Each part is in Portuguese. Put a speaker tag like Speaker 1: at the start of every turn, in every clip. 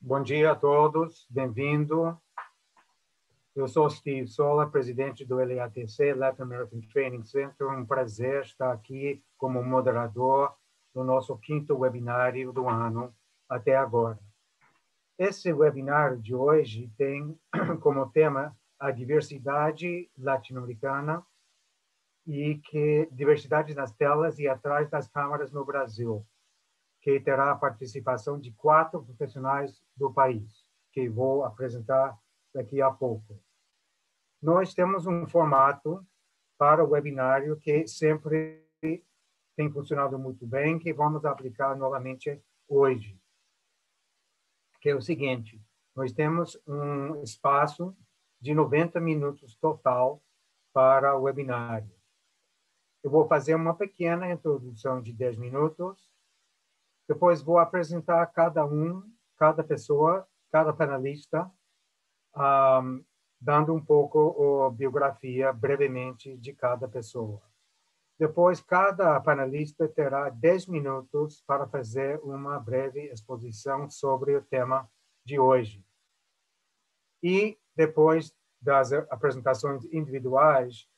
Speaker 1: Bom dia a todos, bem-vindo. Eu sou Steve Sola, presidente do LATC, Latin American Training Center. Um prazer estar aqui como moderador do nosso quinto webinário do ano até agora. Esse webinário de hoje tem como tema a diversidade latino-americana e diversidade nas telas e atrás das câmeras no Brasil, que terá a participação de 4 profissionais do país, que vou apresentar daqui a pouco. Nós temos um formato para o webinário que sempre tem funcionado muito bem, que vamos aplicar novamente hoje, que é o seguinte: nós temos um espaço de 90 minutos total para o webinário. Eu vou fazer uma pequena introdução de 10 minutos, depois vou apresentar cada pessoa, cada panelista, dando um pouco a biografia brevemente de cada pessoa. Depois, cada panelista terá 10 minutos para fazer uma breve exposição sobre o tema de hoje. E depois das apresentações individuais,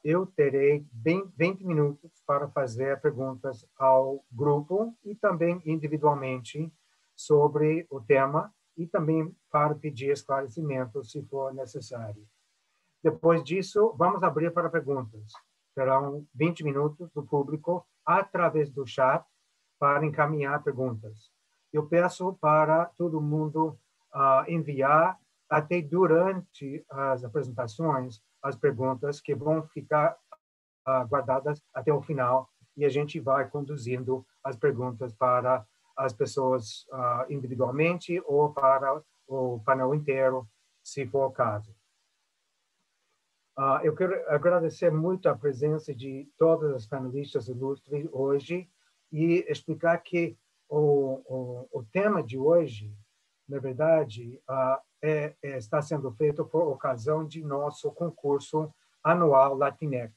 Speaker 1: eu terei 20 minutos para fazer perguntas ao grupo e também individualmente sobre o tema e também para pedir esclarecimentos se for necessário. Depois disso, vamos abrir para perguntas. Terão 20 minutos do público através do chat para encaminhar perguntas. Eu peço para todo mundo enviar até durante as apresentações as perguntas que vão ficar guardadas até o final e a gente vai conduzindo as perguntas para as pessoas individualmente ou para o painel inteiro, se for o caso. Eu quero agradecer muito a presença de todas as panelistas ilustres hoje e explicar que o tema de hoje, na verdade, está sendo feito por ocasião de nosso concurso anual Latinex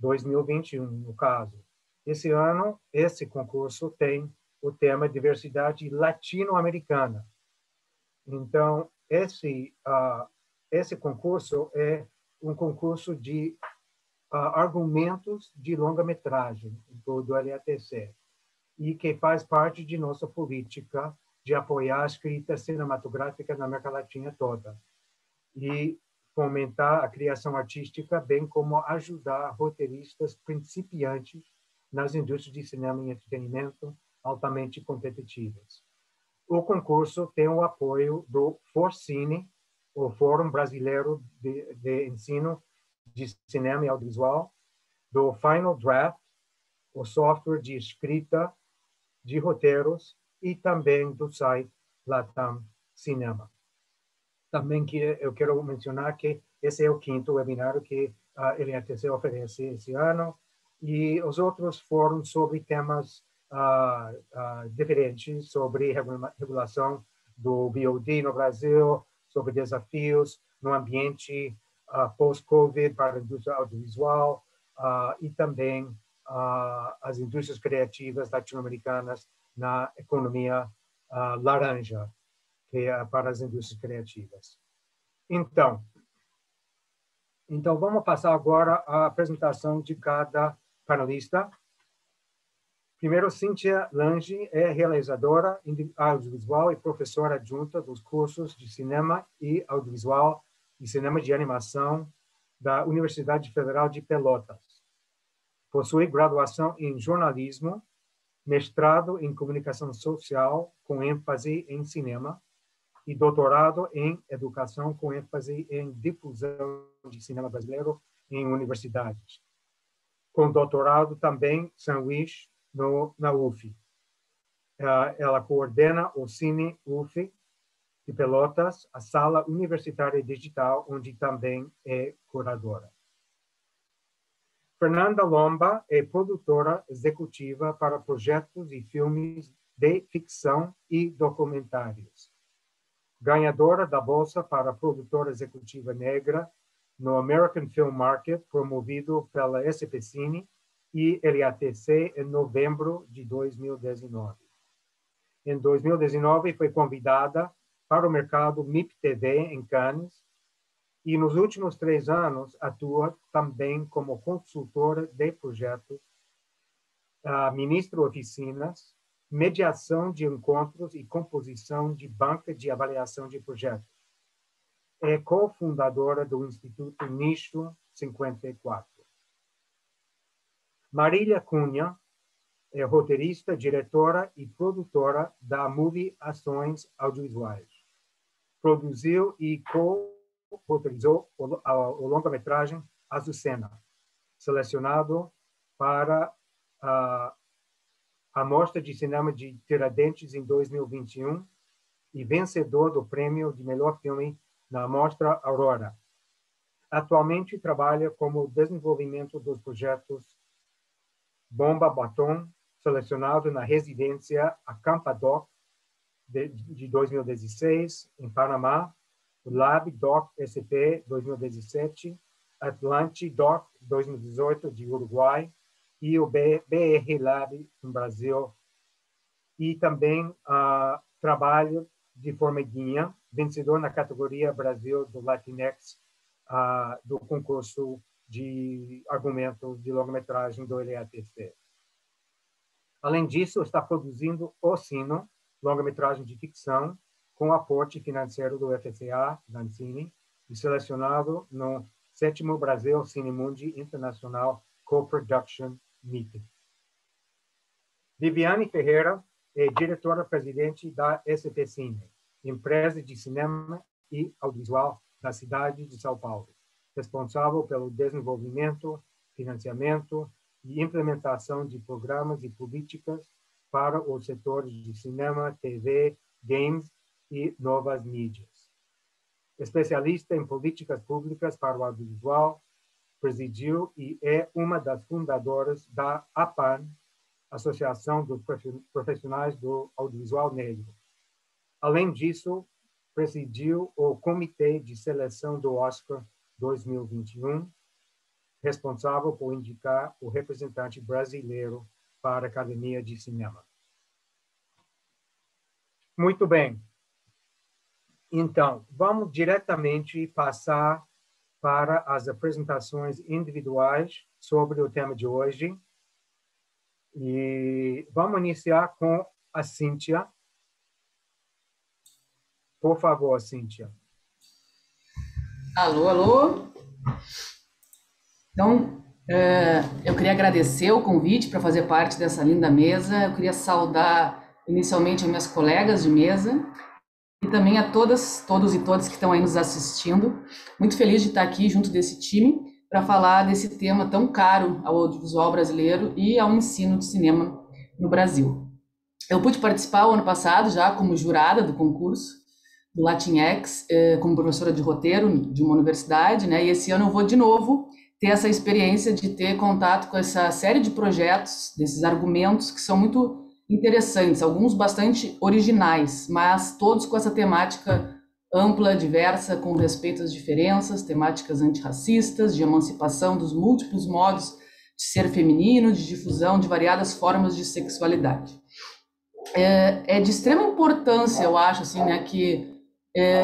Speaker 1: 2021, no caso. Esse ano, esse concurso tem o tema Diversidade Latino-Americana. Então, esse concurso é um concurso de argumentos de longa-metragem do LATC e que faz parte de nossa política de apoiar a escrita cinematográfica na América Latina toda e fomentar a criação artística, bem como ajudar roteiristas principiantes nas indústrias de cinema e entretenimento altamente competitivas. O concurso tem o apoio do Forcine, o Fórum Brasileiro de Ensino de Cinema e Audiovisual, do Final Draft, o software de escrita de roteiros, e também do site Latam Cinema. Também que eu quero mencionar que esse é o quinto webinário que a LATC oferece esse ano, e os outros foram sobre temas diferentes, sobre regulação do VOD no Brasil, sobre desafios no ambiente pós-Covid para a indústria audiovisual e também as indústrias criativas latino-americanas na economia laranja, que é para as indústrias criativas. Então, vamos passar agora à apresentação de cada panelista. Primeiro, Cíntia Lange é realizadora audiovisual e professora adjunta dos cursos de cinema e audiovisual e cinema de animação da Universidade Federal de Pelotas. Possui graduação em jornalismo, mestrado em comunicação social com ênfase em cinema e doutorado em educação com ênfase em difusão de cinema brasileiro em universidades. Com doutorado também sanduíche na UF. Ela coordena o Cine UF de Pelotas, a Sala Universitária Digital, onde também é curadora. Fernanda Lomba é produtora executiva para projetos e filmes de ficção e documentários. Ganhadora da Bolsa para Produtora Executiva Negra no American Film Market, promovido pela SPCine e LATC em novembro de 2019. Em 2019, foi convidada para o mercado MIP-TV em Cannes e, nos últimos 3 anos, atua também como consultora de projetos, ministra oficinas, mediação de encontros e composição de banca de avaliação de projetos. É cofundadora do Instituto Nicho 54. Marília Cunha é roteirista, diretora e produtora da Movie Ações Audiovisuais. Produziu e co-roteirizou o longa-metragem Azucena, selecionado para a Mostra de Cinema de Tiradentes em 2021 e vencedor do prêmio de melhor filme na Mostra Aurora. Atualmente trabalha como desenvolvimento dos projetos Bomba Batom, selecionado na residência Acampa-Doc de 2016, em Panamá, o Lab Doc SP 2017, Atlante Doc 2018 de Uruguai e o BR Lab no Brasil. E também trabalho de Formiguinha, vencedor na categoria Brasil do Latinx do concurso de argumentos de longa-metragem do LATC. Além disso, está produzindo O Sino, longa-metragem de ficção, com aporte financeiro do FCA, Dancini, e selecionado no 7º Brasil Cinemundi International Co-Production Meeting. Viviane Ferreira é diretora-presidente da SP Cine, empresa de cinema e audiovisual da cidade de São Paulo, responsável pelo desenvolvimento, financiamento e implementação de programas e políticas para os setores de cinema, TV, games e novas mídias. Especialista em políticas públicas para o audiovisual, presidiu e é uma das fundadoras da APAN, Associação dos Profissionais do Audiovisual Negro. Além disso, presidiu o Comitê de Seleção do Oscar 2021, responsável por indicar o representante brasileiro para a Academia de Cinema. Muito bem. Então, vamos diretamente passar para as apresentações individuais sobre o tema de hoje. E vamos iniciar com a Cíntia. Por favor, Cíntia.
Speaker 2: Alô, alô. Então, eu queria agradecer o convite para fazer parte dessa linda mesa. Eu queria saudar inicialmente as minhas colegas de mesa e também a todos e todas que estão aí nos assistindo. Muito feliz de estar aqui junto desse time para falar desse tema tão caro ao audiovisual brasileiro e ao ensino de cinema no Brasil. Eu pude participar o ano passado já como jurada do concurso do Latinx, como professora de roteiro de uma universidade, né? E esse ano eu vou de novo ter essa experiência de ter contato com essa série de projetos, desses argumentos que são muito interessantes, alguns bastante originais, mas todos com essa temática ampla, diversa, com respeito às diferenças, temáticas antirracistas, de emancipação dos múltiplos modos de ser feminino, de difusão de variadas formas de sexualidade. É de extrema importância, eu acho, assim, né, que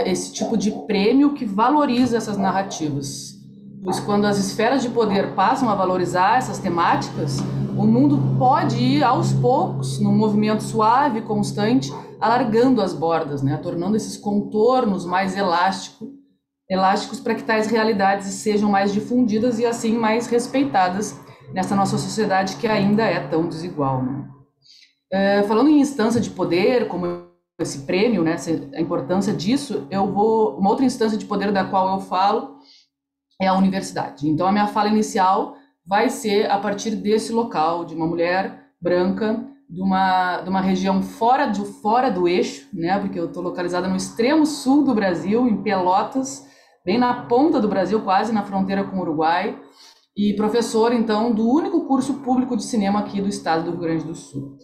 Speaker 2: esse tipo de prêmio que valoriza essas narrativas. Pois quando as esferas de poder passam a valorizar essas temáticas, o mundo pode ir aos poucos, num movimento suave, constante, alargando as bordas, né, tornando esses contornos mais elásticos para que tais realidades sejam mais difundidas e assim mais respeitadas nessa nossa sociedade que ainda é tão desigual, né? Falando em instância de poder, como esse prêmio, né, a importância disso, uma outra instância de poder da qual eu falo é a universidade. Então, a minha fala inicial vai ser a partir desse local, de uma mulher branca, de uma região fora do eixo, né, porque eu estou localizada no extremo sul do Brasil, em Pelotas, bem na ponta do Brasil, quase na fronteira com o Uruguai, e professora, então, do único curso público de cinema aqui do estado do Rio Grande do Sul.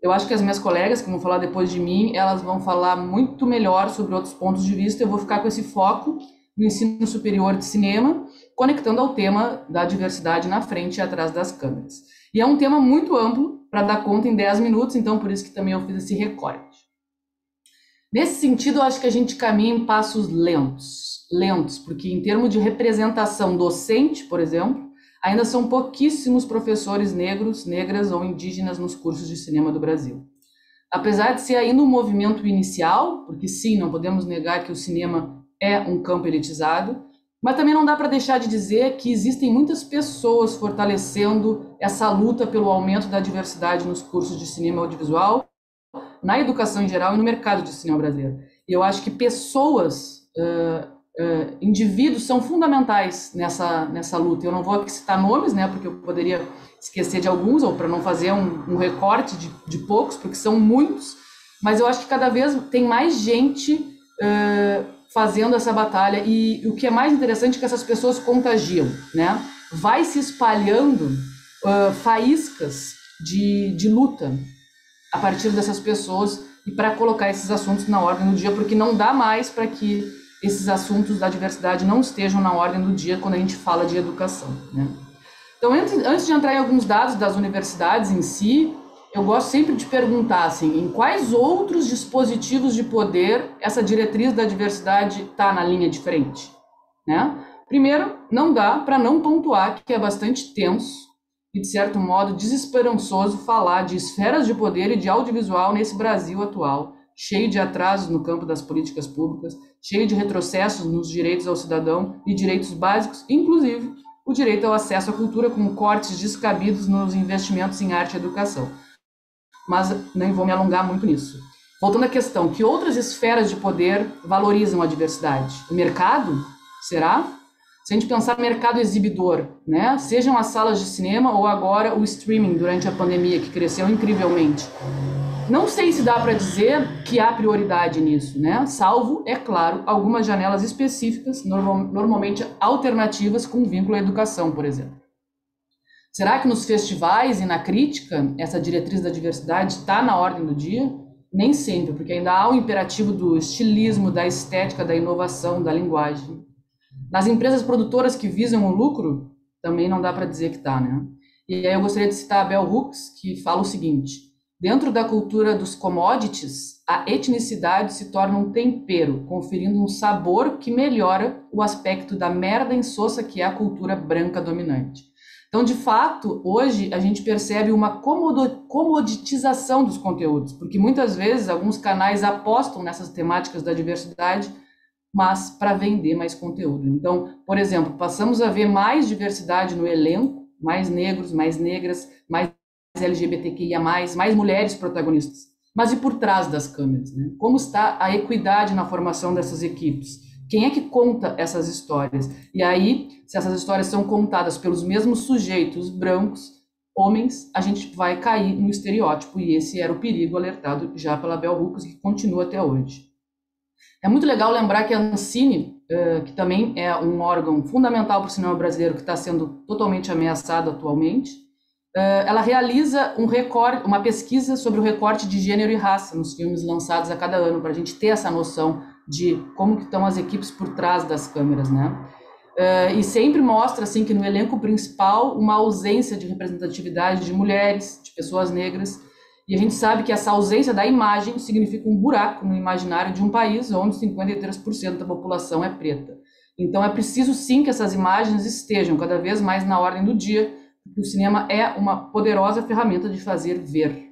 Speaker 2: Eu acho que as minhas colegas, que vão falar depois de mim, elas vão falar muito melhor sobre outros pontos de vista. Eu vou ficar com esse foco no ensino superior de cinema, conectando ao tema da diversidade na frente e atrás das câmeras. E é um tema muito amplo para dar conta em 10 minutos, então por isso que também eu fiz esse recorte. Nesse sentido, eu acho que a gente caminha em passos lentos, porque em termos de representação docente, por exemplo, ainda são pouquíssimos professores negros, negras ou indígenas nos cursos de cinema do Brasil. Apesar de ser ainda um movimento inicial, porque sim, não podemos negar que o cinema é um campo elitizado, mas também não dá para deixar de dizer que existem muitas pessoas fortalecendo essa luta pelo aumento da diversidade nos cursos de cinema audiovisual, na educação em geral e no mercado de cinema brasileiro. E eu acho que pessoas, indivíduos são fundamentais nessa luta. Eu não vou aqui citar nomes, né, porque eu poderia esquecer de alguns, ou para não fazer um recorte de poucos, porque são muitos, mas eu acho que cada vez tem mais gente fazendo essa batalha, e o que é mais interessante é que essas pessoas contagiam, né? Vai se espalhando faíscas de luta a partir dessas pessoas e para colocar esses assuntos na ordem do dia, porque não dá mais para que esses assuntos da diversidade não estejam na ordem do dia quando a gente fala de educação, né? Então, antes de entrar em alguns dados das universidades em si, eu gosto sempre de perguntar assim, em quais outros dispositivos de poder essa diretriz da diversidade está na linha de frente, né? Primeiro, não dá para não pontuar que é bastante tenso e, de certo modo, desesperançoso falar de esferas de poder e de audiovisual nesse Brasil atual, cheio de atrasos no campo das políticas públicas, cheio de retrocessos nos direitos ao cidadão e direitos básicos, inclusive o direito ao acesso à cultura, com cortes descabidos nos investimentos em arte e educação. Mas nem vou me alongar muito nisso. Voltando à questão, que outras esferas de poder valorizam a diversidade? O mercado? Será? Se a gente pensar no mercado exibidor, né? Sejam as salas de cinema ou agora o streaming durante a pandemia, que cresceu incrivelmente. Não sei se dá para dizer que há prioridade nisso, né? Salvo, é claro, algumas janelas específicas, normalmente alternativas, com vínculo à educação, por exemplo. Será que nos festivais e na crítica essa diretriz da diversidade está na ordem do dia? Nem sempre, porque ainda há o imperativo do estilismo, da estética, da inovação, da linguagem. Nas empresas produtoras que visam o lucro, também não dá para dizer que está, né? E aí eu gostaria de citar a Bell Hooks, que fala o seguinte: dentro da cultura dos commodities, a etnicidade se torna um tempero, conferindo um sabor que melhora o aspecto da merda insossa que é a cultura branca dominante. Então, de fato, hoje a gente percebe uma comoditização dos conteúdos, porque muitas vezes alguns canais apostam nessas temáticas da diversidade, mas para vender mais conteúdo. Então, por exemplo, passamos a ver mais diversidade no elenco, mais negros, mais negras, mais LGBTQIA+, mais mulheres protagonistas. Mas e por trás das câmeras, né? Como está a equidade na formação dessas equipes? Quem é que conta essas histórias? E aí, se essas histórias são contadas pelos mesmos sujeitos brancos, homens, a gente vai cair no estereótipo, e esse era o perigo alertado já pela Bell Hooks, que continua até hoje. É muito legal lembrar que a Ancine, que também é um órgão fundamental para o cinema brasileiro, que está sendo totalmente ameaçado atualmente, ela realiza uma pesquisa sobre o recorte de gênero e raça nos filmes lançados a cada ano, para a gente ter essa noção de como que estão as equipes por trás das câmeras, né? E sempre mostra assim que no elenco principal uma ausência de representatividade de mulheres, de pessoas negras, e a gente sabe que essa ausência da imagem significa um buraco no imaginário de um país onde 53% da população é preta. Então é preciso sim que essas imagens estejam cada vez mais na ordem do dia, porque o cinema é uma poderosa ferramenta de fazer ver.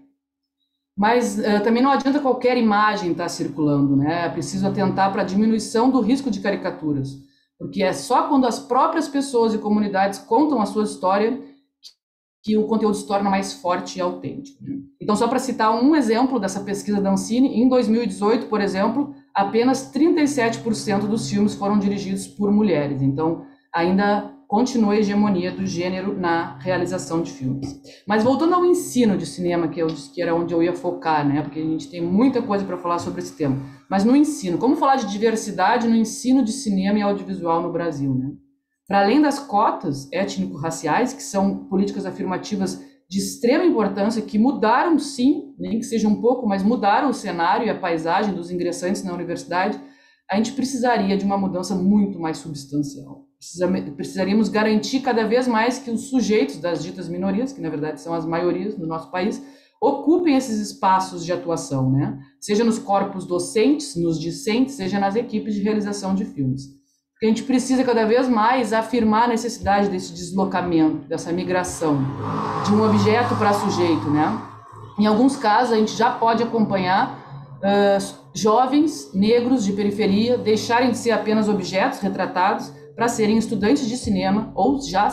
Speaker 2: Mas também não adianta qualquer imagem estar circulando, né? É preciso atentar para a diminuição do risco de caricaturas, porque é só quando as próprias pessoas e comunidades contam a sua história que o conteúdo se torna mais forte e autêntico, né? Então, só para citar um exemplo dessa pesquisa da Ancine, em 2018, por exemplo, apenas 37% dos filmes foram dirigidos por mulheres. Então, ainda continua a hegemonia do gênero na realização de filmes. Mas voltando ao ensino de cinema, que eu disse que era onde eu ia focar, né? Porque a gente tem muita coisa para falar sobre esse tema. Mas no ensino, como falar de diversidade no ensino de cinema e audiovisual no Brasil, né? Para além das cotas étnico-raciais, que são políticas afirmativas de extrema importância, que mudaram sim, nem que seja um pouco, mas mudaram o cenário e a paisagem dos ingressantes na universidade, a gente precisaria de uma mudança muito mais substancial. Precisaríamos garantir cada vez mais que os sujeitos das ditas minorias, que na verdade são as maiorias no nosso país, ocupem esses espaços de atuação, né? Seja nos corpos docentes, nos discentes, seja nas equipes de realização de filmes. Porque a gente precisa cada vez mais afirmar a necessidade desse deslocamento, dessa migração de um objeto para sujeito, né? Em alguns casos, a gente já pode acompanhar jovens negros de periferia deixarem de ser apenas objetos retratados para serem estudantes de cinema ou já,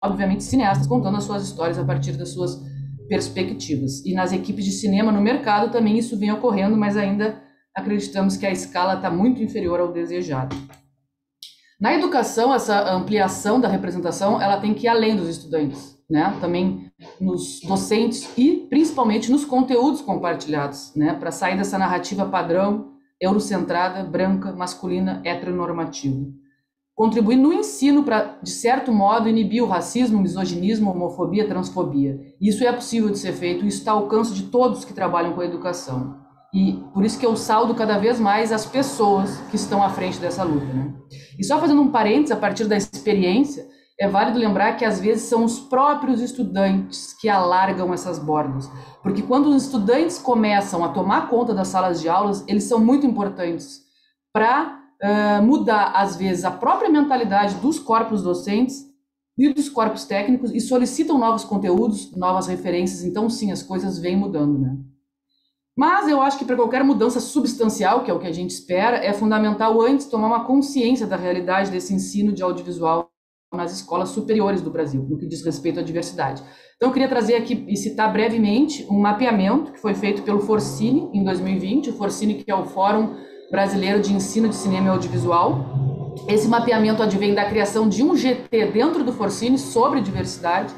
Speaker 2: obviamente, cineastas contando as suas histórias a partir das suas perspectivas. E nas equipes de cinema no mercado também isso vem ocorrendo, mas ainda acreditamos que a escala está muito inferior ao desejado. Na educação, essa ampliação da representação, ela tem que ir além dos estudantes, né? Também nos docentes e principalmente nos conteúdos compartilhados, né? Para sair dessa narrativa padrão, eurocentrada, branca, masculina, heteronormativa. Contribuir no ensino para, de certo modo, inibir o racismo, misoginismo, homofobia, transfobia. Isso é possível de ser feito, isso está ao alcance de todos que trabalham com a educação. E por isso que eu saldo cada vez mais as pessoas que estão à frente dessa luta, né? E só fazendo um parênteses, a partir da experiência, é válido lembrar que às vezes são os próprios estudantes que alargam essas bordas. Porque quando os estudantes começam a tomar conta das salas de aulas, eles são muito importantes para mudar, às vezes, a própria mentalidade dos corpos docentes e dos corpos técnicos e solicitam novos conteúdos, novas referências. Então, sim, as coisas vêm mudando, né? Mas eu acho que para qualquer mudança substancial, que é o que a gente espera, é fundamental antes tomar uma consciência da realidade desse ensino de audiovisual nas escolas superiores do Brasil, no que diz respeito à diversidade. Então eu queria trazer aqui e citar brevemente um mapeamento que foi feito pelo Forcine em 2020, o Forcine que é o Fórum Brasileiro de Ensino de Cinema e Audiovisual. Esse mapeamento advém da criação de um GT dentro do Forcine sobre diversidade.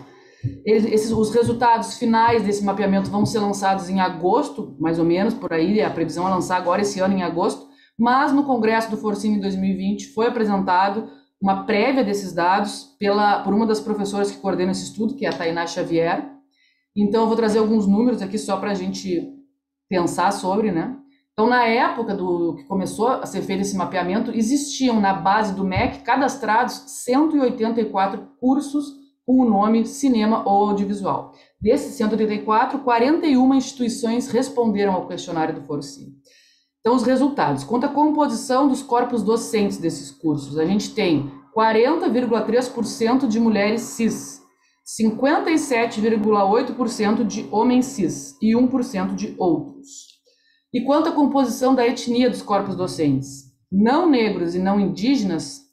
Speaker 2: Os resultados finais desse mapeamento vão ser lançados em agosto, mais ou menos, por aí, a previsão é lançar agora esse ano em agosto, mas no Congresso do Forcine em 2020 foi apresentado uma prévia desses dados por uma das professoras que coordena esse estudo, que é a Tainá Xavier. Então eu vou trazer alguns números aqui só para a gente pensar sobre, né? Então na época que começou a ser feito esse mapeamento, existiam na base do MEC cadastrados 184 cursos com o nome cinema ou audiovisual. Desses 184, 41 instituições responderam ao questionário do Forcine. Então, os resultados. Quanto à composição dos corpos docentes desses cursos, a gente tem 40,3% de mulheres cis, 57,8% de homens cis e 1% de outros. E quanto à composição da etnia dos corpos docentes, não negros e não indígenas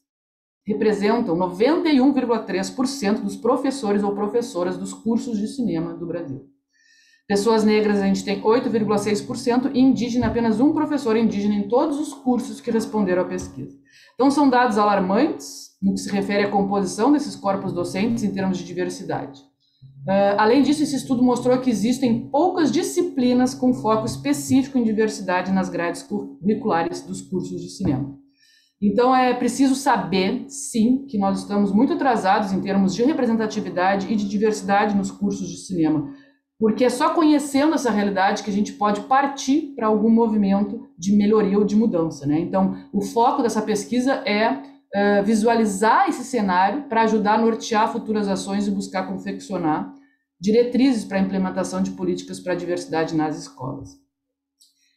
Speaker 2: representam 91,3% dos professores ou professoras dos cursos de cinema do Brasil. Pessoas negras a gente tem 8,6% e indígena apenas um professor indígena em todos os cursos que responderam à pesquisa. Então são dados alarmantes no que se refere à composição desses corpos docentes em termos de diversidade. Além disso, esse estudo mostrou que existem poucas disciplinas com foco específico em diversidade nas grades curriculares dos cursos de cinema. Então, é preciso saber, sim, que nós estamos muito atrasados em termos de representatividade e de diversidade nos cursos de cinema, porque é só conhecendo essa realidade que a gente pode partir para algum movimento de melhoria ou de mudança, né? Então, o foco dessa pesquisa é visualizar esse cenário para ajudar a nortear futuras ações e buscar confeccionar diretrizes para a implementação de políticas para a diversidade nas escolas.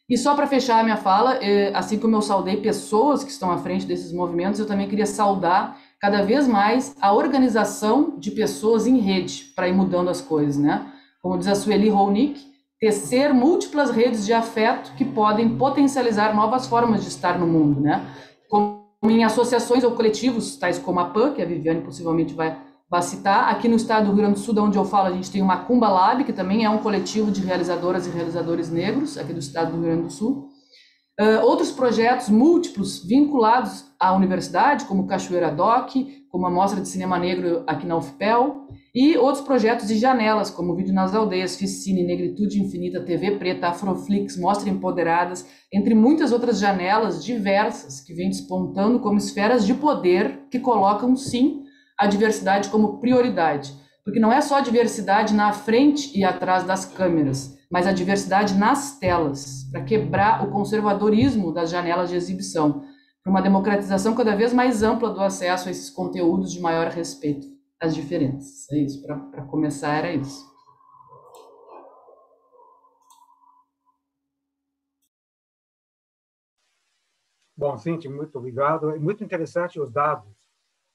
Speaker 2: E só para fechar a minha fala, assim como eu saudei pessoas que estão à frente desses movimentos, eu também queria saudar cada vez mais a organização de pessoas em rede para ir mudando as coisas, né? Como diz a Sueli Ronick, tecer múltiplas redes de afeto que podem potencializar novas formas de estar no mundo, né? Como em associações ou coletivos, tais como a PAN, que a Viviane possivelmente vai citar. Aqui no estado do Rio Grande do Sul, onde eu falo, a gente tem o Macumba Lab, que também é um coletivo de realizadoras e realizadores negros, aqui do estado do Rio Grande do Sul. Outros projetos múltiplos vinculados à universidade, como Cachoeira Doc, como a Mostra de Cinema Negro aqui na UFPEL, e outros projetos de janelas, como Vídeo nas Aldeias, Ficine, Negritude Infinita, TV Preta, Afroflix, Mostra Empoderadas, entre muitas outras janelas diversas que vêm despontando como esferas de poder que colocam, sim, a diversidade como prioridade. Porque não é só a diversidade na frente e atrás das câmeras, mas a diversidade nas telas, para quebrar o conservadorismo das janelas de exibição, para uma democratização cada vez mais ampla do acesso a esses conteúdos de maior respeito às diferenças. É isso, para começar era isso.
Speaker 1: Bom, Cintia, muito obrigado. É muito interessante os dados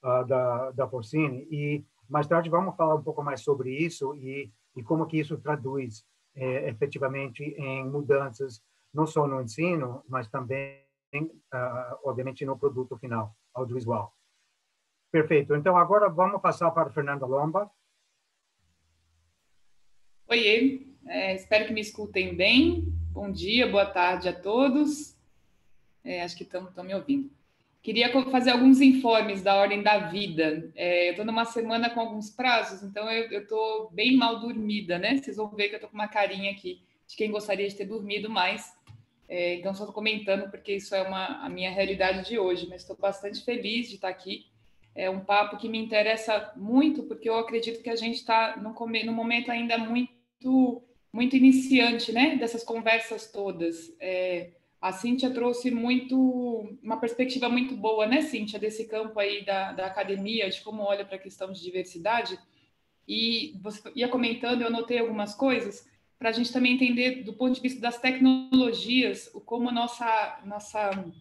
Speaker 1: da Forcine e mais tarde vamos falar um pouco mais sobre isso e como que isso traduz efetivamente em mudanças, não só no ensino, mas também, obviamente, no produto final, audiovisual. Perfeito. Então, agora vamos passar para Fernanda Lomba.
Speaker 3: Oiê, espero que me escutem bem. Bom dia, boa tarde a todos. Acho que estão me ouvindo. Queria fazer alguns informes da ordem da vida. Eu estou numa semana com alguns prazos, então eu estou bem mal dormida, né? Vocês vão ver que eu estou com uma carinha aqui de quem gostaria de ter dormido mais. Então, só estou comentando porque isso é a minha realidade de hoje, mas estou bastante feliz de estar aqui. É um papo que me interessa muito, porque eu acredito que a gente está num momento ainda muito iniciante, né? Dessas conversas todas. A Cíntia trouxe uma perspectiva muito boa, né, Cíntia, desse campo aí da academia, de como olha para a questão de diversidade. E você ia comentando, eu anotei algumas coisas, para a gente também entender, do ponto de vista das tecnologias, como a nossa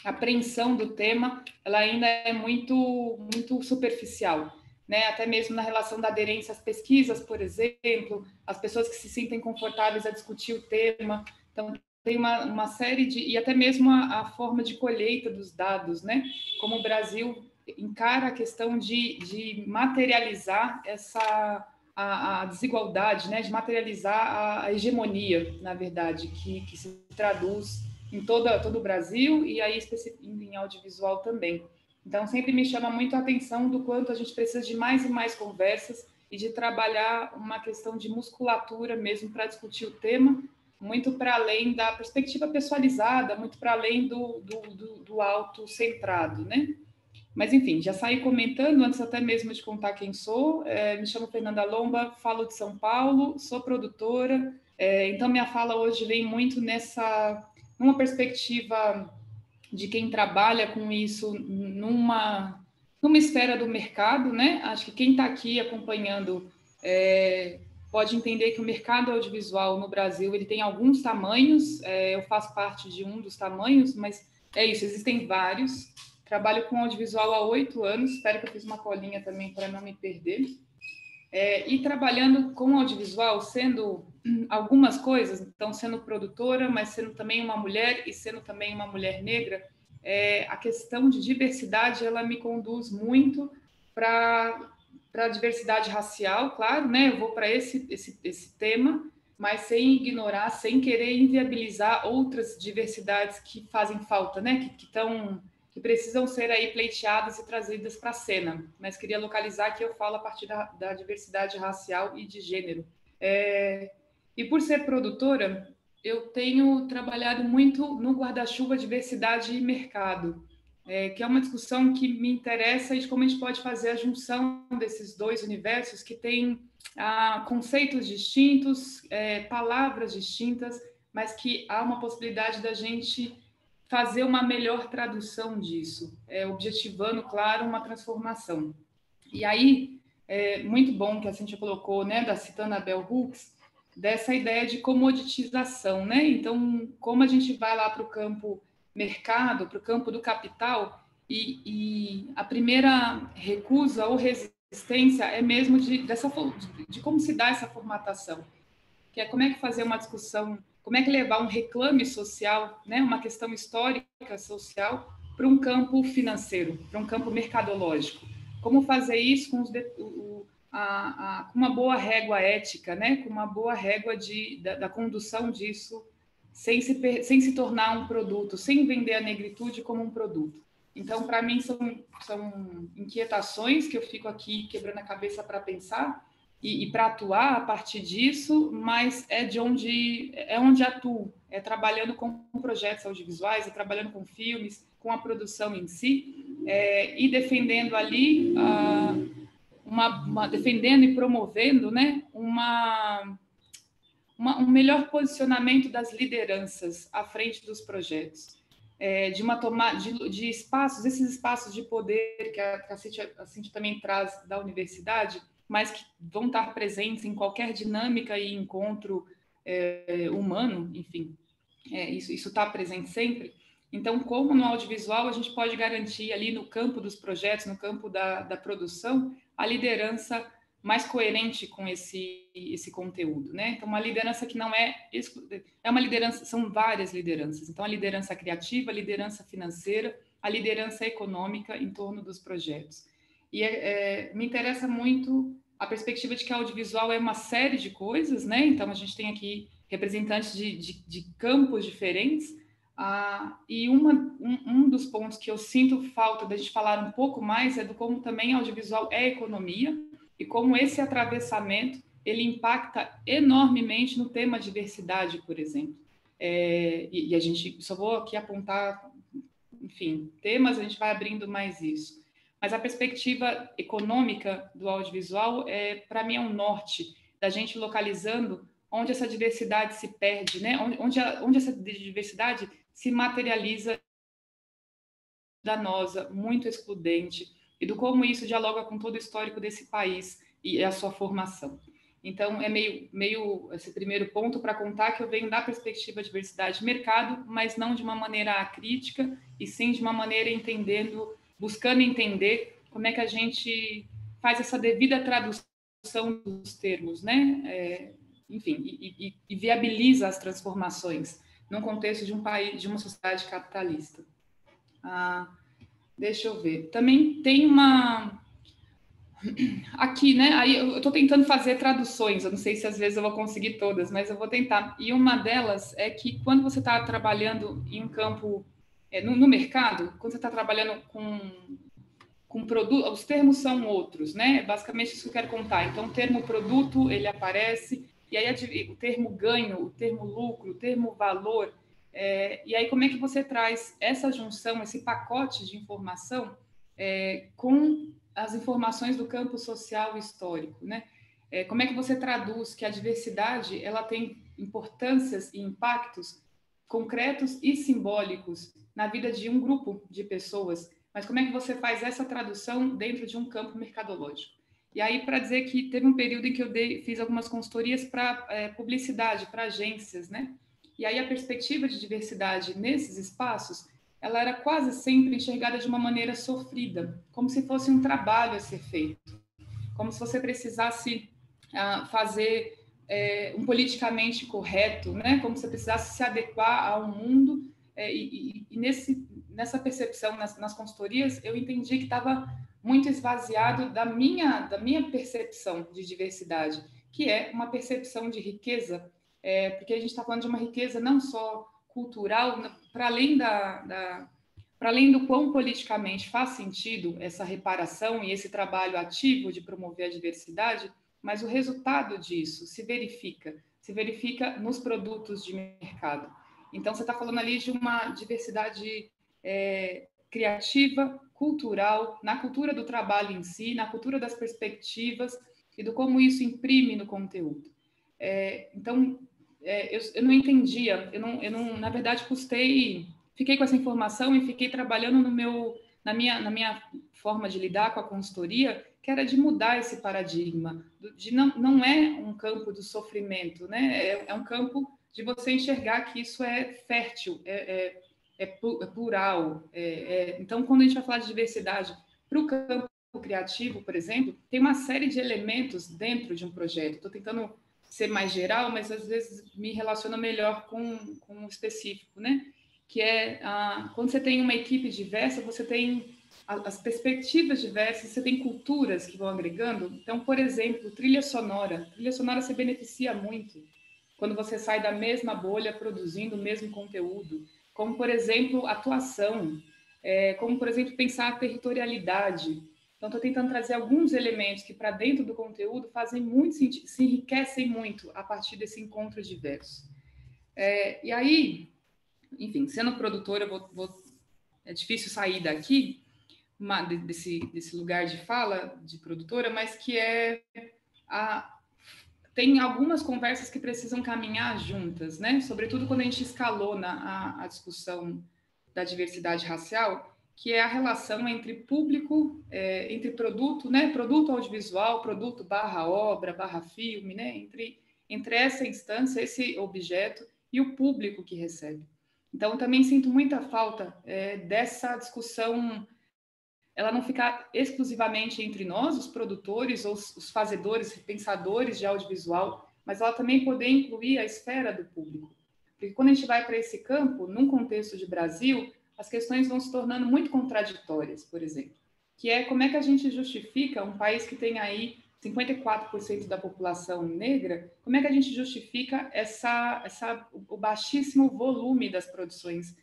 Speaker 3: apreensão do tema ela ainda é muito superficial. Né? Até mesmo na relação da aderência às pesquisas, por exemplo, as pessoas que se sentem confortáveis a discutir o tema. Então, tem uma série de... E até mesmo a forma de colheita dos dados, né? Como o Brasil encara a questão de materializar a desigualdade, né? De materializar a hegemonia, na verdade, que se traduz em todo o Brasil e aí em audiovisual também. Então, sempre me chama muito a atenção do quanto a gente precisa de mais e mais conversas e de trabalhar uma questão de musculatura mesmo para discutir o tema, muito para além da perspectiva pessoalizada, muito para além do autocentrado, né? Mas, enfim, já saí comentando, antes até mesmo de contar quem sou. Me chamo Fernanda Lomba, falo de São Paulo, sou produtora. Então, minha fala hoje vem muito numa perspectiva de quem trabalha com isso numa esfera do mercado, né? Acho que quem está aqui acompanhando pode entender que o mercado audiovisual no Brasil ele tem alguns tamanhos. Eu faço parte de um dos tamanhos, mas é isso, existem vários. Trabalho com audiovisual há 8 anos, espero que eu fiz uma colinha também para não me perder. E trabalhando com audiovisual, sendo algumas coisas, então sendo produtora, mas sendo também uma mulher e sendo também uma mulher negra, a questão de diversidade, ela me conduz muito para a diversidade racial, claro, né? Eu vou para esse tema, mas sem ignorar, sem querer inviabilizar outras diversidades que fazem falta, né? Que precisam ser aí pleiteadas e trazidas para a cena. Mas queria localizar que eu falo a partir da diversidade racial e de gênero. E por ser produtora, eu tenho trabalhado muito no guarda-chuva diversidade e mercado, que é uma discussão que me interessa e de como a gente pode fazer a junção desses dois universos que têm conceitos distintos, palavras distintas, mas que há uma possibilidade da gente fazer uma melhor tradução disso, objetivando, claro, uma transformação. E aí, muito bom que a Cintia colocou, né, citando a Bell Hooks, dessa ideia de comoditização, né? Então, como a gente vai lá para o campo mercado, para o campo do capital, e a primeira recusa ou resistência é mesmo de como se dá essa formatação, que é como é que fazer uma discussão, como é que levar um reclame social, né, uma questão histórica social, para um campo financeiro, para um campo mercadológico. Como fazer isso com uma boa régua ética, né, com uma boa régua da condução disso, sem se tornar um produto, sem vender a negritude como um produto. Então, para mim, são inquietações que eu fico aqui quebrando a cabeça para pensar, e para atuar a partir disso, mas é onde atuo, trabalhando com projetos audiovisuais, trabalhando com filmes, com a produção em si, e defendendo ali, defendendo e promovendo, né, um melhor posicionamento das lideranças à frente dos projetos. De uma tomada de espaços, esses espaços de poder que a Cíntia também traz da universidade, mas que vão estar presentes em qualquer dinâmica e encontro humano, enfim, isso está presente sempre, Então, como no audiovisual, a gente pode garantir ali no campo dos projetos, no campo da produção, a liderança mais coerente com esse conteúdo, né? Então, uma liderança que não é uma liderança, são várias lideranças. Então, a liderança criativa, a liderança financeira, a liderança econômica em torno dos projetos. E me interessa muito a perspectiva de que a audiovisual é uma série de coisas, né? Então, a gente tem aqui representantes de campos diferentes, e um dos pontos que eu sinto falta da gente falar um pouco mais é do como também audiovisual é economia e como esse atravessamento ele impacta enormemente no tema diversidade, por exemplo. E a gente, só vou aqui apontar, enfim, temas, a gente vai abrindo mais isso. Mas a perspectiva econômica do audiovisual, para mim, é um norte da gente localizando onde essa diversidade se perde, né? Onde essa diversidade se materializa danosa, muito excludente, e do como isso dialoga com todo o histórico desse país e a sua formação. Então, é meio esse primeiro ponto para contar que eu venho da perspectiva de diversidade de mercado, mas não de uma maneira acrítica, e sim de uma maneira buscando entender como é que a gente faz essa devida tradução dos termos, né? Enfim, e viabiliza as transformações num contexto de um país, de uma sociedade capitalista. Deixa eu ver. Também tem aqui, né? Aí eu estou tentando fazer traduções. Eu não sei se às vezes eu vou conseguir todas, mas eu vou tentar. E uma delas é que quando você está trabalhando em um campo, no mercado, quando você está trabalhando com produto, os termos são outros, né? Basicamente isso que eu quero contar. Então, o termo produto, ele aparece, e aí o termo ganho, o termo lucro, o termo valor, e aí como é que você traz essa junção, esse pacote de informação com as informações do campo social e histórico, né? Como é que você traduz que a diversidade ela tem importâncias e impactos concretos e simbólicos na vida de um grupo de pessoas, mas como é que você faz essa tradução dentro de um campo mercadológico? E aí, para dizer que teve um período em que eu fiz algumas consultorias para publicidade, para agências, né? E aí a perspectiva de diversidade nesses espaços, ela era quase sempre enxergada de uma maneira sofrida, como se fosse um trabalho a ser feito, como se você precisasse fazer um politicamente correto, né? Como se você precisasse se adequar ao mundo, e nessa percepção, nas consultorias, eu entendi que estava muito esvaziado da minha percepção de diversidade, que é uma percepção de riqueza, porque a gente está falando de uma riqueza não só cultural, para além do quão politicamente faz sentido essa reparação e esse trabalho ativo de promover a diversidade, mas o resultado disso se verifica nos produtos de mercado. Então, você está falando ali de uma diversidade criativa, cultural, na cultura do trabalho em si, na cultura das perspectivas e do como isso imprime no conteúdo. Então, eu não entendia, eu não, na verdade, fiquei com essa informação e fiquei trabalhando na minha forma de lidar com a consultoria, que era de mudar esse paradigma, de não é um campo do sofrimento, né? É um campo de você enxergar que isso é fértil, é plural. Então, quando a gente vai falar de diversidade para o campo criativo, por exemplo, tem uma série de elementos dentro de um projeto. Estou tentando ser mais geral, mas às vezes me relaciona melhor com o específico, né? Que quando você tem uma equipe diversa, você tem as perspectivas diversas, você tem culturas que vão agregando. Então, por exemplo, trilha sonora se beneficia muito quando você sai da mesma bolha produzindo o mesmo conteúdo, como, por exemplo, atuação, como, por exemplo, pensar a territorialidade. Então, estou tentando trazer alguns elementos que, para dentro do conteúdo, fazem muito sentido, se enriquecem muito a partir desse encontro diverso. E aí, enfim, sendo produtora, é difícil sair daqui, desse lugar de fala de produtora, mas que tem algumas conversas que precisam caminhar juntas, né? Sobretudo quando a gente escalona a discussão da diversidade racial, que é a relação entre público, entre produto, né? Produto audiovisual, produto / obra, / filme, né? Entre essa instância, esse objeto e o público que recebe. Então, também sinto muita falta dessa discussão, ela não ficar exclusivamente entre nós, os produtores, ou os fazedores, pensadores de audiovisual, mas ela também poder incluir a esfera do público. Porque quando a gente vai para esse campo, num contexto de Brasil, as questões vão se tornando muito contraditórias, por exemplo, que é como é que a gente justifica um país que tem aí 54% da população negra, como é que a gente justifica o baixíssimo volume das produções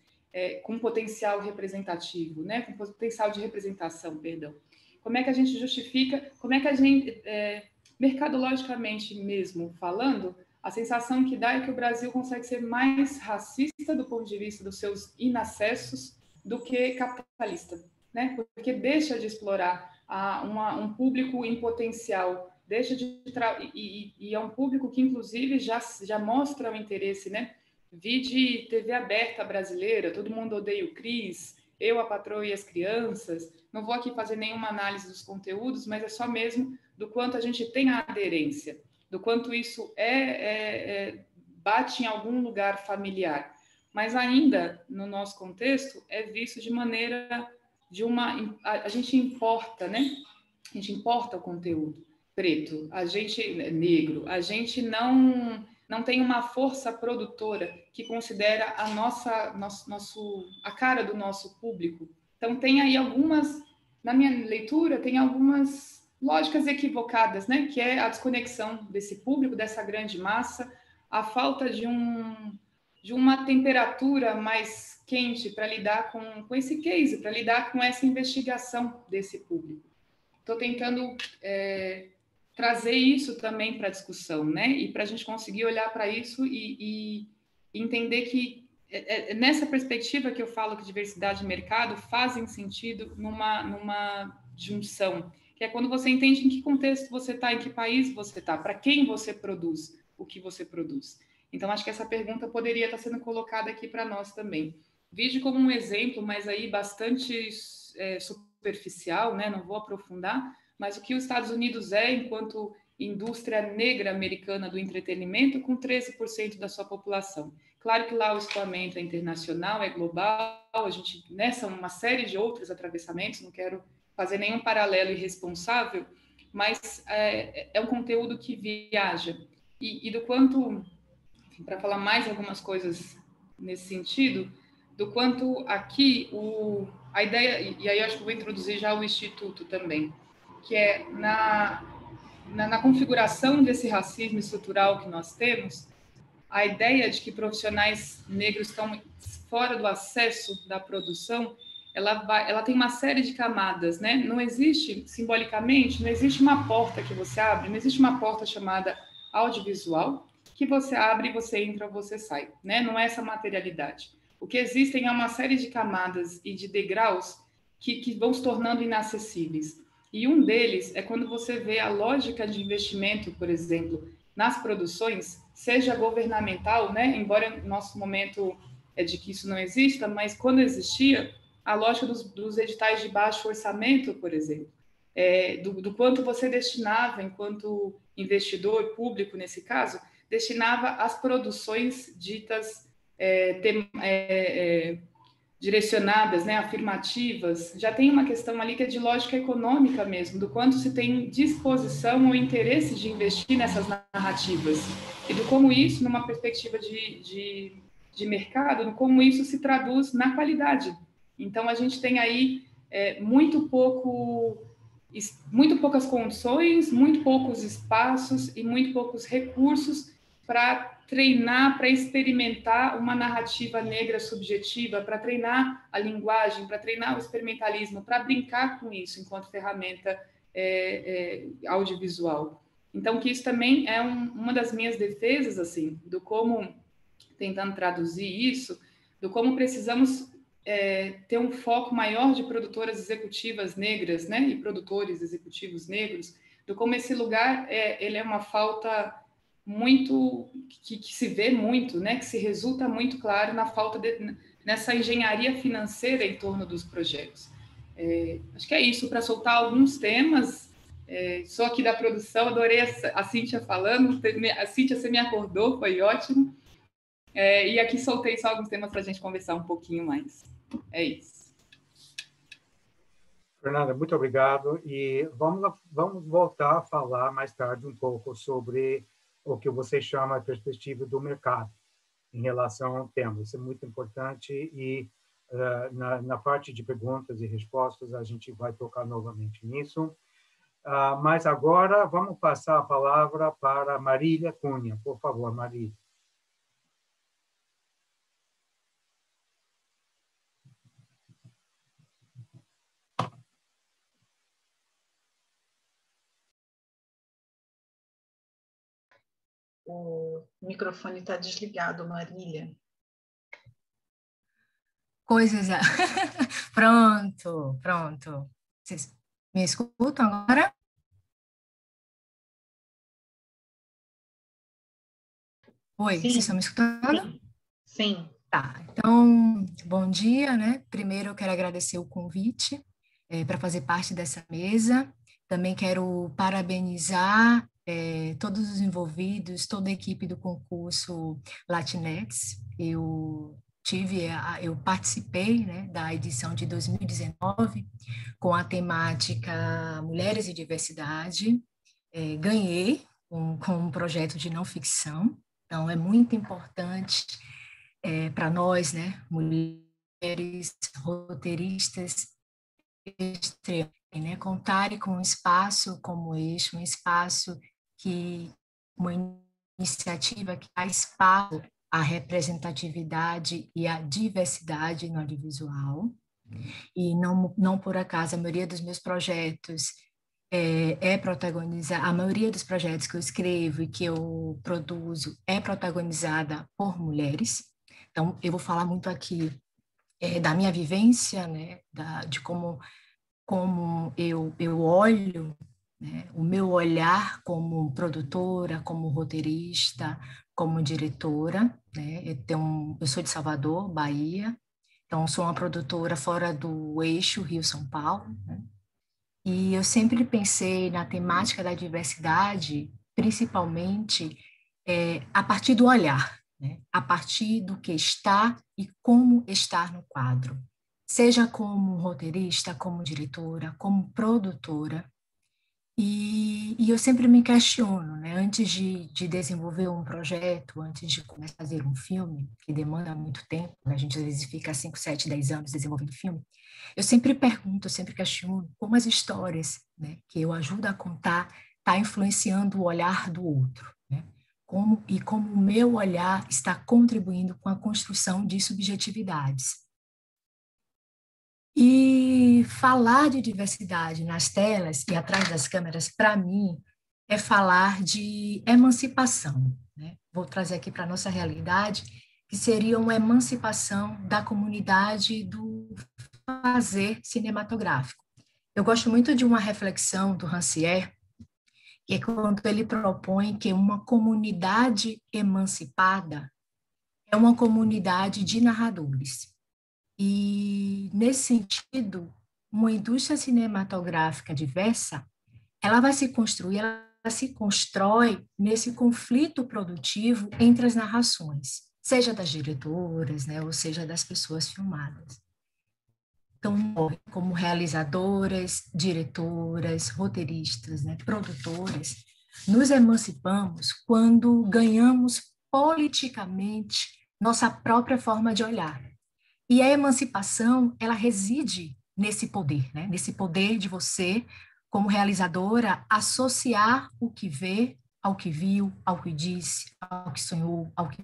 Speaker 3: com potencial representativo, né? Com potencial de representação, perdão. Como é que a gente justifica, como é que a gente, mercadologicamente mesmo falando, a sensação que dá é que o Brasil consegue ser mais racista do ponto de vista dos seus inacessos do que capitalista, né? Porque deixa de explorar um público em potencial, deixa de e é um público que inclusive já mostra o interesse, né? Vide TV aberta brasileira, Todo Mundo Odeia o Cris, Eu, a Patroa e as Crianças. Não vou aqui fazer nenhuma análise dos conteúdos, mas é só mesmo do quanto a gente tem a aderência, do quanto isso bate em algum lugar familiar. Mas ainda, no nosso contexto, é visto de maneira a gente importa, né? A gente importa o conteúdo preto, a gente negro, a gente não tem uma força produtora que considera a cara do nosso público. Então tem aí na minha leitura, tem algumas lógicas equivocadas, né? Que é a desconexão desse público, dessa grande massa, a falta de uma temperatura mais quente para lidar com esse case, para lidar com essa investigação desse público. Estou tentando trazer isso também para a discussão, né? E para a gente conseguir olhar para isso e entender que nessa perspectiva que eu falo que diversidade e mercado fazem sentido numa junção, que é quando você entende em que contexto você está, em que país você está, para quem você produz o que você produz. Então, acho que essa pergunta poderia estar sendo colocada aqui para nós também. Vide como um exemplo, mas aí bastante superficial, né? Não vou aprofundar, mas o que os Estados Unidos enquanto indústria negra americana do entretenimento, com 13% da sua população. Claro que lá o escoamento é internacional, é global, a gente, são uma série de outros atravessamentos, não quero fazer nenhum paralelo irresponsável, mas é um conteúdo que viaja. E do quanto, para falar mais algumas coisas nesse sentido, do quanto aqui a ideia, e aí eu acho que vou introduzir já o Instituto também, que é na configuração desse racismo estrutural que nós temos, a ideia de que profissionais negros estão fora do acesso da produção, ela tem uma série de camadas, né? Não existe, simbolicamente, não existe uma porta que você abre, não existe uma porta chamada audiovisual, que você abre, você entra ou você sai, né? Não é essa materialidade. O que existem é uma série de camadas e de degraus que vão se tornando inacessíveis. E um deles é quando você vê a lógica de investimento, por exemplo, nas produções, seja governamental, né? Embora no nosso momento é de que isso não exista, mas quando existia, a lógica dos editais de baixo orçamento, por exemplo, do quanto você destinava, enquanto investidor público, nesse caso, destinava às produções ditas direcionadas, né, afirmativas, já tem uma questão ali que é de lógica econômica mesmo, do quanto se tem disposição ou interesse de investir nessas narrativas, e do como isso, numa perspectiva de mercado, do como isso se traduz na qualidade. Então, a gente tem aí muito poucas condições, muito poucos espaços e muito poucos recursos para treinar, para experimentar uma narrativa negra subjetiva, para treinar a linguagem, para treinar o experimentalismo, para brincar com isso enquanto ferramenta audiovisual. Então, que isso também é uma das minhas defesas, assim, do como, tentando traduzir isso, do como precisamos ter um foco maior de produtoras executivas negras, né, e produtores executivos negros, do como esse lugar ele é uma falta muito que se vê muito, né, que se resulta muito claro na falta nessa engenharia financeira em torno dos projetos. Acho que é isso, para soltar alguns temas. Sou aqui da produção, adorei a Cíntia falando, a Cíntia, você me acordou, foi ótimo. E aqui soltei só alguns temas para a gente conversar um pouquinho mais. É isso.
Speaker 1: Fernanda, muito obrigado. E vamos voltar a falar mais tarde um pouco sobre o que você chama a perspectiva do mercado em relação ao tema. Isso é muito importante e na parte de perguntas e respostas a gente vai tocar novamente nisso. Mas agora vamos passar a palavra para Marília Cunha. Por favor, Marília.
Speaker 4: O microfone está desligado, Marília.
Speaker 5: Coisas... Pronto. Vocês me escutam agora? Oi,
Speaker 4: Sim.
Speaker 5: vocês estão me escutando?
Speaker 4: Sim.
Speaker 5: Tá, então, bom dia, né? Primeiro eu quero agradecer o convite para fazer parte dessa mesa. Também quero parabenizar todos os envolvidos, toda a equipe do concurso Latinex. Eu participei, né, da edição de 2019 com a temática Mulheres e Diversidade. Ganhei com um projeto de não ficção. Então, é muito importante para nós, né, mulheres roteiristas, né, contarem com um espaço como este, um espaço uma iniciativa que dá espaço à representatividade e à diversidade no audiovisual. E não por acaso, a maioria dos meus projetos a maioria dos projetos que eu escrevo e que eu produzo é protagonizada por mulheres. Então, eu vou falar muito aqui da minha vivência, né, de como eu olho, né, o meu olhar como produtora, como roteirista, como diretora. Né, eu sou de Salvador, Bahia, então sou uma produtora fora do eixo Rio-São Paulo, né, e eu sempre pensei na temática da diversidade, principalmente a partir do olhar, né? A partir do que está e como estar no quadro, seja como roteirista, como diretora, como produtora. E eu sempre me questiono, né? Antes de desenvolver um projeto, antes de começar a fazer um filme, que demanda muito tempo, né? A gente às vezes fica 5, 7, 10 anos desenvolvendo filme, eu sempre pergunto, eu sempre questiono como as histórias, né, que eu ajudo a contar está influenciando o olhar do outro, né? Como o meu olhar está contribuindo com a construção de subjetividades. E falar de diversidade nas telas e atrás das câmeras, para mim, é falar de emancipação, né? Vou trazer aqui para a nossa realidade, que seria uma emancipação da comunidade do fazer cinematográfico. Eu gosto muito de uma reflexão do Rancière, que é quando ele propõe que uma comunidade emancipada é uma comunidade de narradores. E, nesse sentido, uma indústria cinematográfica diversa, ela vai se construir, ela se constrói nesse conflito produtivo entre as narrações, seja das diretoras, né, ou seja das pessoas filmadas. Então, como realizadoras, diretoras, roteiristas, né, produtoras, nos emancipamos quando ganhamos politicamente nossa própria forma de olhar. E a emancipação, ela reside nesse poder, né? Nesse poder de você, como realizadora, associar o que vê ao que viu, ao que disse, ao que sonhou, ao que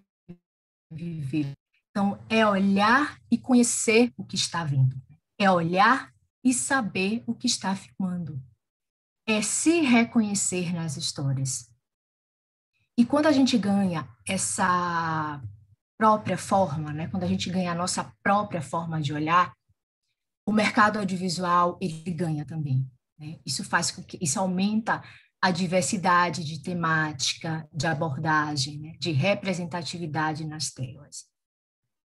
Speaker 5: viveu. Então, é olhar e conhecer o que está vendo. É olhar e saber o que está filmando. É se reconhecer nas histórias. E quando a gente ganha essa própria forma, né? Quando a gente ganha a nossa própria forma de olhar, o mercado audiovisual ele ganha também, né? Isso aumenta a diversidade de temática, de abordagem, né? De representatividade nas telas.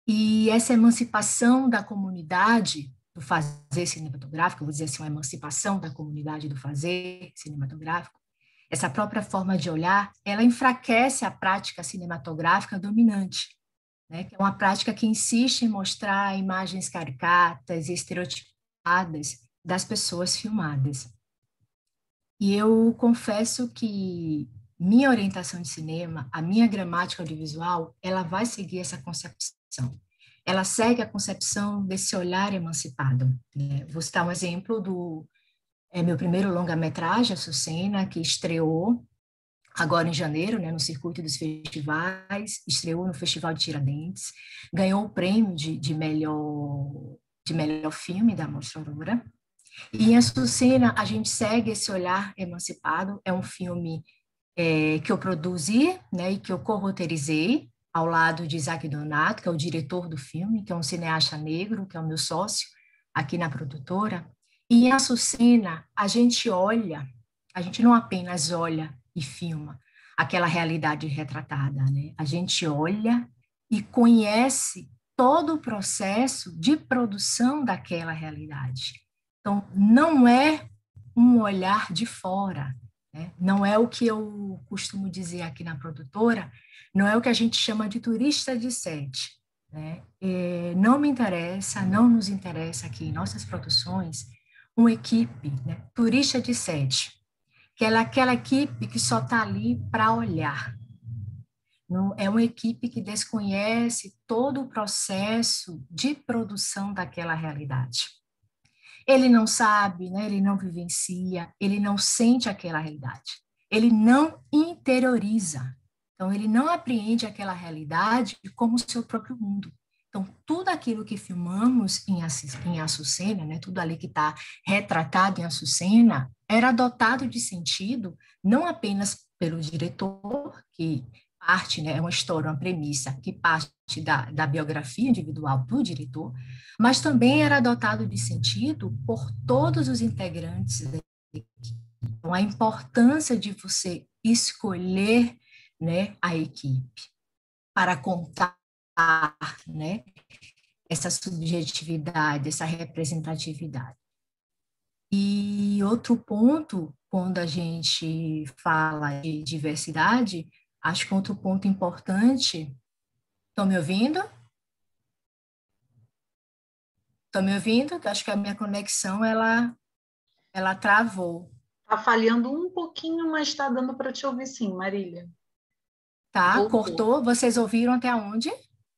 Speaker 5: E essa emancipação da comunidade do fazer cinematográfico, vou dizer assim, uma emancipação da comunidade do fazer cinematográfico, essa própria forma de olhar, ela enfraquece a prática cinematográfica dominante. né, que é uma prática que insiste em mostrar imagens caricatas e estereotipadas das pessoas filmadas. E eu confesso que minha orientação de cinema, a minha gramática audiovisual, ela vai seguir essa concepção. Ela segue a concepção desse olhar emancipado, né? Vou citar um exemplo do meu primeiro longa-metragem, Açucena, que estreou agora em janeiro, né, no circuito dos festivais, estreou no Festival de Tiradentes, ganhou o prêmio de melhor filme da Mostra Aurora. E em Açucena, a gente segue esse olhar emancipado. É um filme que eu produzi, né, e que eu co-roteirizei, ao lado de Isaac Donato, que é o diretor do filme, que é um cineasta negro, que é o meu sócio aqui na produtora. E em Açucena, a gente não apenas olha e filma aquela realidade retratada, né? A gente olha e conhece todo o processo de produção daquela realidade. Então, não é um olhar de fora, né? Não é o que eu costumo dizer aqui na produtora, não é o que a gente chama de turista de set, né? Não me interessa, não nos interessa aqui em nossas produções uma equipe, né, turista de set, que é aquela equipe que só está ali para olhar. Não, é uma equipe que desconhece todo o processo de produção daquela realidade. Ele não sabe, né, ele não vivencia, ele não sente aquela realidade, ele não interioriza. Então, ele não apreende aquela realidade como seu próprio mundo. Então, tudo aquilo que filmamos em Açucena, né, tudo ali que está retratado em Açucena, era dotado de sentido, não apenas pelo diretor, que parte, né, é uma história, uma premissa, que parte da biografia individual do diretor, mas também era dotado de sentido por todos os integrantes da equipe. Então, a importância de você escolher, né, a equipe para contar, né, essa subjetividade, essa representatividade. E outro ponto, quando a gente fala de diversidade, acho que outro ponto importante. Estão me ouvindo? Estão me ouvindo? Acho que a minha conexão, ela travou.
Speaker 4: Está falhando um pouquinho, mas está dando para te ouvir sim, Marília.
Speaker 5: Tá,
Speaker 4: Voltou.
Speaker 5: cortou. Vocês ouviram até onde?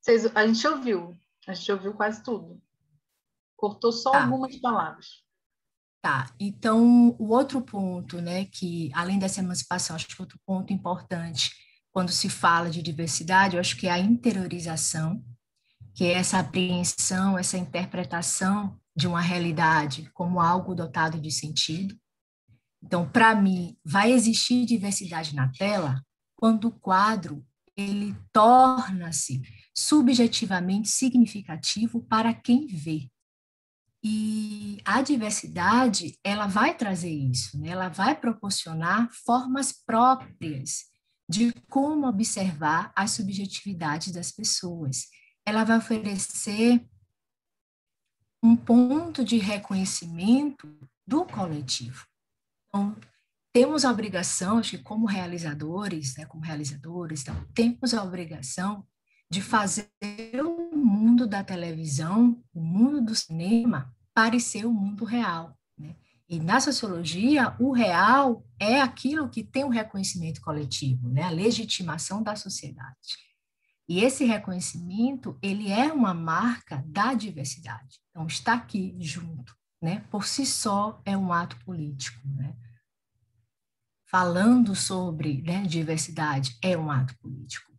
Speaker 4: A gente ouviu quase tudo. Cortou só
Speaker 5: Tá,
Speaker 4: algumas palavras.
Speaker 5: tá. Então, o outro ponto, né, que além dessa emancipação, acho que outro ponto importante quando se fala de diversidade, eu acho que é a interiorização, que é essa apreensão, essa interpretação de uma realidade como algo dotado de sentido. Então, para mim, vai existir diversidade na tela quando o quadro ele torna-se subjetivamente significativo para quem vê. E a diversidade, ela vai trazer isso, né? Ela vai proporcionar formas próprias de como observar as subjetividades das pessoas. Ela vai oferecer um ponto de reconhecimento do coletivo. Então, temos a obrigação, acho que como realizadores, né, como realizadores, então, temos a obrigação de fazer o mundo da televisão, o mundo do cinema, parecer o mundo real, né? E na sociologia, o real é aquilo que tem um reconhecimento coletivo, né? A legitimação da sociedade. E esse reconhecimento, ele é uma marca da diversidade. Então, está aqui junto, né? Por si só, é um ato político, né? Falando sobre, né, diversidade é um ato político.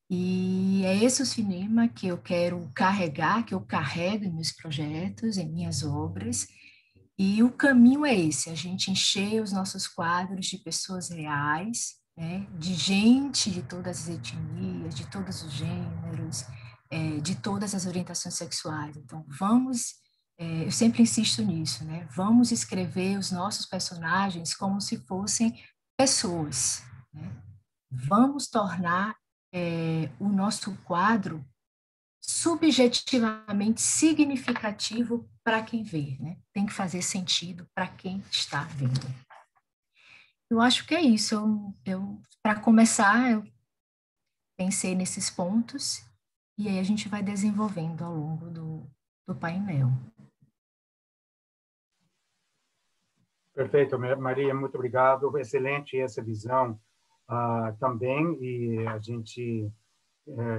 Speaker 5: E é esse o cinema que eu quero carregar, que eu carrego em meus projetos, em minhas obras, e o caminho é esse, a gente encher os nossos quadros de pessoas reais, né, de gente de todas as etnias, de todos os gêneros, de todas as orientações sexuais. Então, eu sempre insisto nisso, né, vamos escrever os nossos personagens como se fossem pessoas, né? Vamos tornar o nosso quadro subjetivamente significativo para quem vê, né? Tem que fazer sentido para quem está vendo. Eu acho que é isso. Para começar, eu pensei nesses pontos e aí a gente vai desenvolvendo ao longo do painel.
Speaker 1: Perfeito, Maria, muito obrigado. Excelente essa visão também, e a gente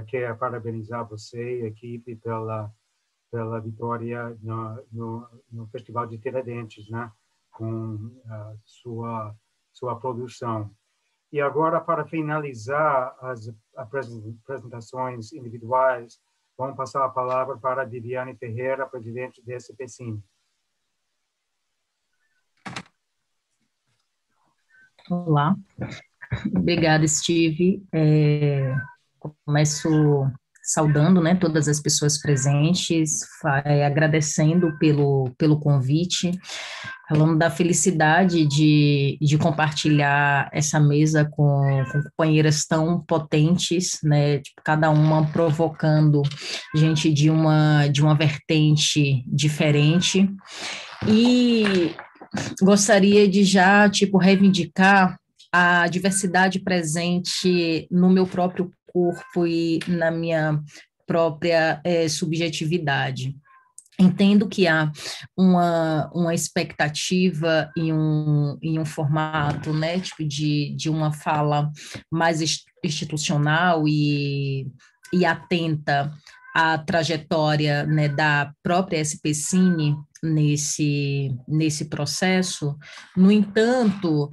Speaker 1: quer parabenizar você e a equipe pela vitória no Festival de Tiradentes, né, com sua produção. E agora, para finalizar as apresentações individuais, vamos passar a palavra para a Viviane Ferreira, presidente da SPCine.
Speaker 6: Olá, obrigada, Steve. Começo saudando, né, todas as pessoas presentes, agradecendo pelo convite, falando da felicidade de compartilhar essa mesa com companheiras tão potentes, né, tipo, cada uma provocando gente de uma vertente diferente. E gostaria de já, reivindicar a diversidade presente no meu próprio corpo e na minha própria subjetividade. Entendo que há uma expectativa em um formato, né, de uma fala mais institucional e atenta à trajetória, né, da própria SPCine nesse processo. No entanto,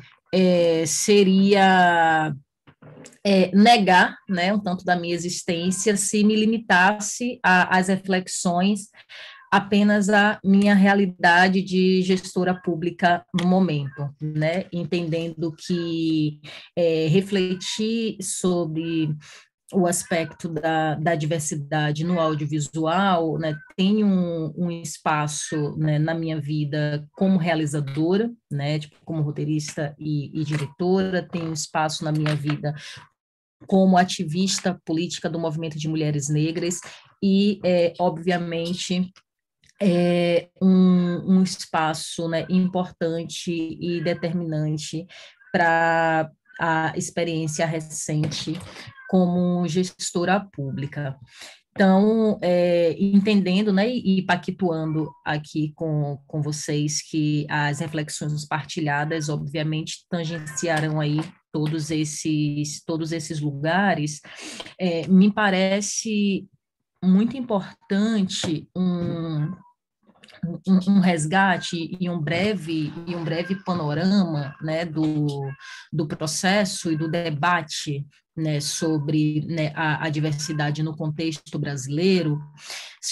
Speaker 6: seria negar, né, um tanto da minha existência se me limitasse às reflexões apenas a minha realidade de gestora pública no momento, né, entendendo que refletir sobre o aspecto da diversidade no audiovisual, né, tem um espaço, né, na minha vida como realizadora, né, como roteirista e diretora, tem um espaço na minha vida como ativista política do movimento de mulheres negras e, obviamente, um espaço, né, importante e determinante para a experiência recente como gestora pública. Então, entendendo, né, e pactuando aqui com vocês que as reflexões partilhadas, obviamente, tangenciarão aí todos esses lugares, me parece muito importante um resgate e um breve panorama, né, do processo e do debate, né, sobre, né, a diversidade no contexto brasileiro,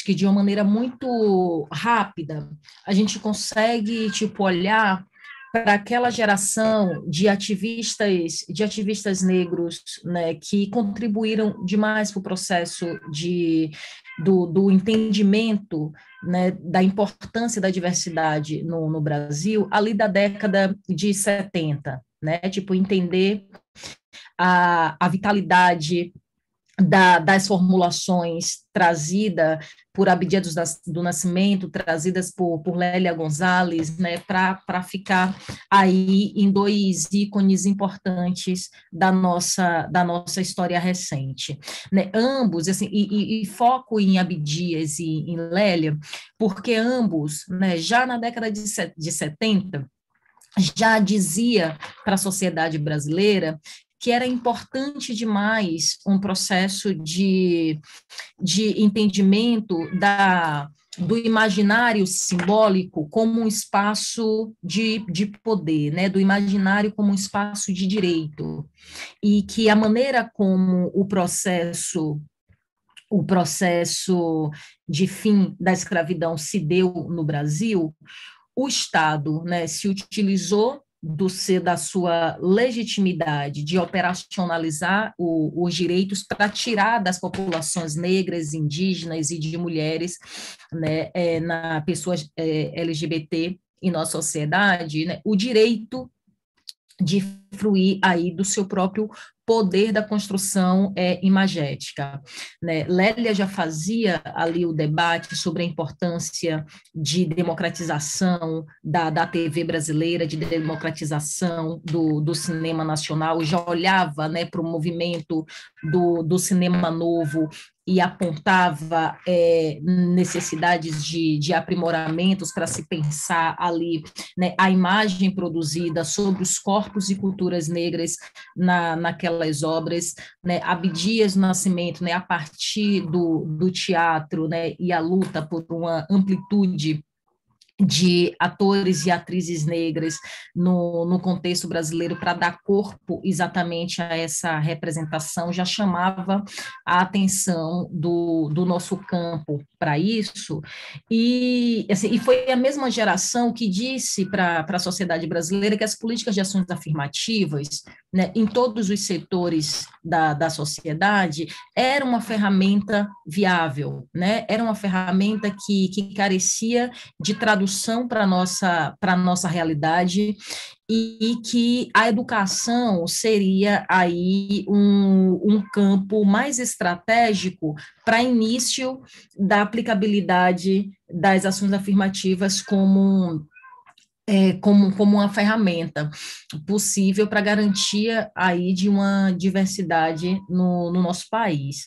Speaker 6: que de uma maneira muito rápida a gente consegue olhar para aquela geração de ativistas negros, né, que contribuíram demais para o processo do entendimento, né, da importância da diversidade no Brasil, ali da década de 70, né, entender a vitalidade das formulações trazidas por Abdias do Nascimento, trazidas por Lélia Gonzalez, né, para ficar aí em dois ícones importantes da nossa história recente, né, ambos, assim, e foco em Abdias e em Lélia, porque ambos, né, já na década de 70, já dizia para a sociedade brasileira que era importante demais um processo de entendimento do imaginário simbólico como um espaço de poder, né, do imaginário como um espaço de direito, e que a maneira como o processo de fim da escravidão se deu no Brasil, o Estado, né, se utilizou da sua legitimidade de operacionalizar os direitos para tirar das populações negras, indígenas e de mulheres, né, na pessoas LGBT em nossa sociedade, né, o direito de fruir aí do seu próprio poder da construção imagética, né? Lélia já fazia ali o debate sobre a importância de democratização da TV brasileira, de democratização do cinema nacional, já olhava, né, para o movimento do cinema novo e apontava necessidades de aprimoramentos para se pensar ali, né, a imagem produzida sobre os corpos e culturas negras naquelas obras, né, Abdias Nascimento, né, a partir do teatro, né, e a luta por uma amplitude de atores e atrizes negras no contexto brasileiro para dar corpo exatamente a essa representação, já chamava a atenção do nosso campo para isso, e, assim, e foi a mesma geração que disse para a sociedade brasileira que as políticas de ações afirmativas, né, em todos os setores da sociedade, era uma ferramenta viável, né, era uma ferramenta que carecia de tradução para a nossa realidade, e que a educação seria aí um campo mais estratégico para início da aplicabilidade das ações afirmativas como uma ferramenta possível para garantia aí de uma diversidade no nosso país.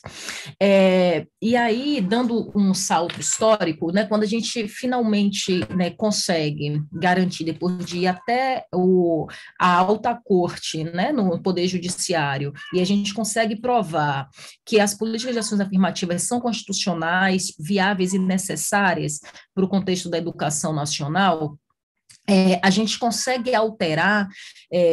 Speaker 6: E aí, dando um salto histórico, né, quando a gente finalmente, né, consegue garantir, depois de ir até a alta corte, né, no Poder Judiciário, e a gente consegue provar que as políticas de ações afirmativas são constitucionais, viáveis e necessárias para o contexto da educação nacional, a gente consegue alterar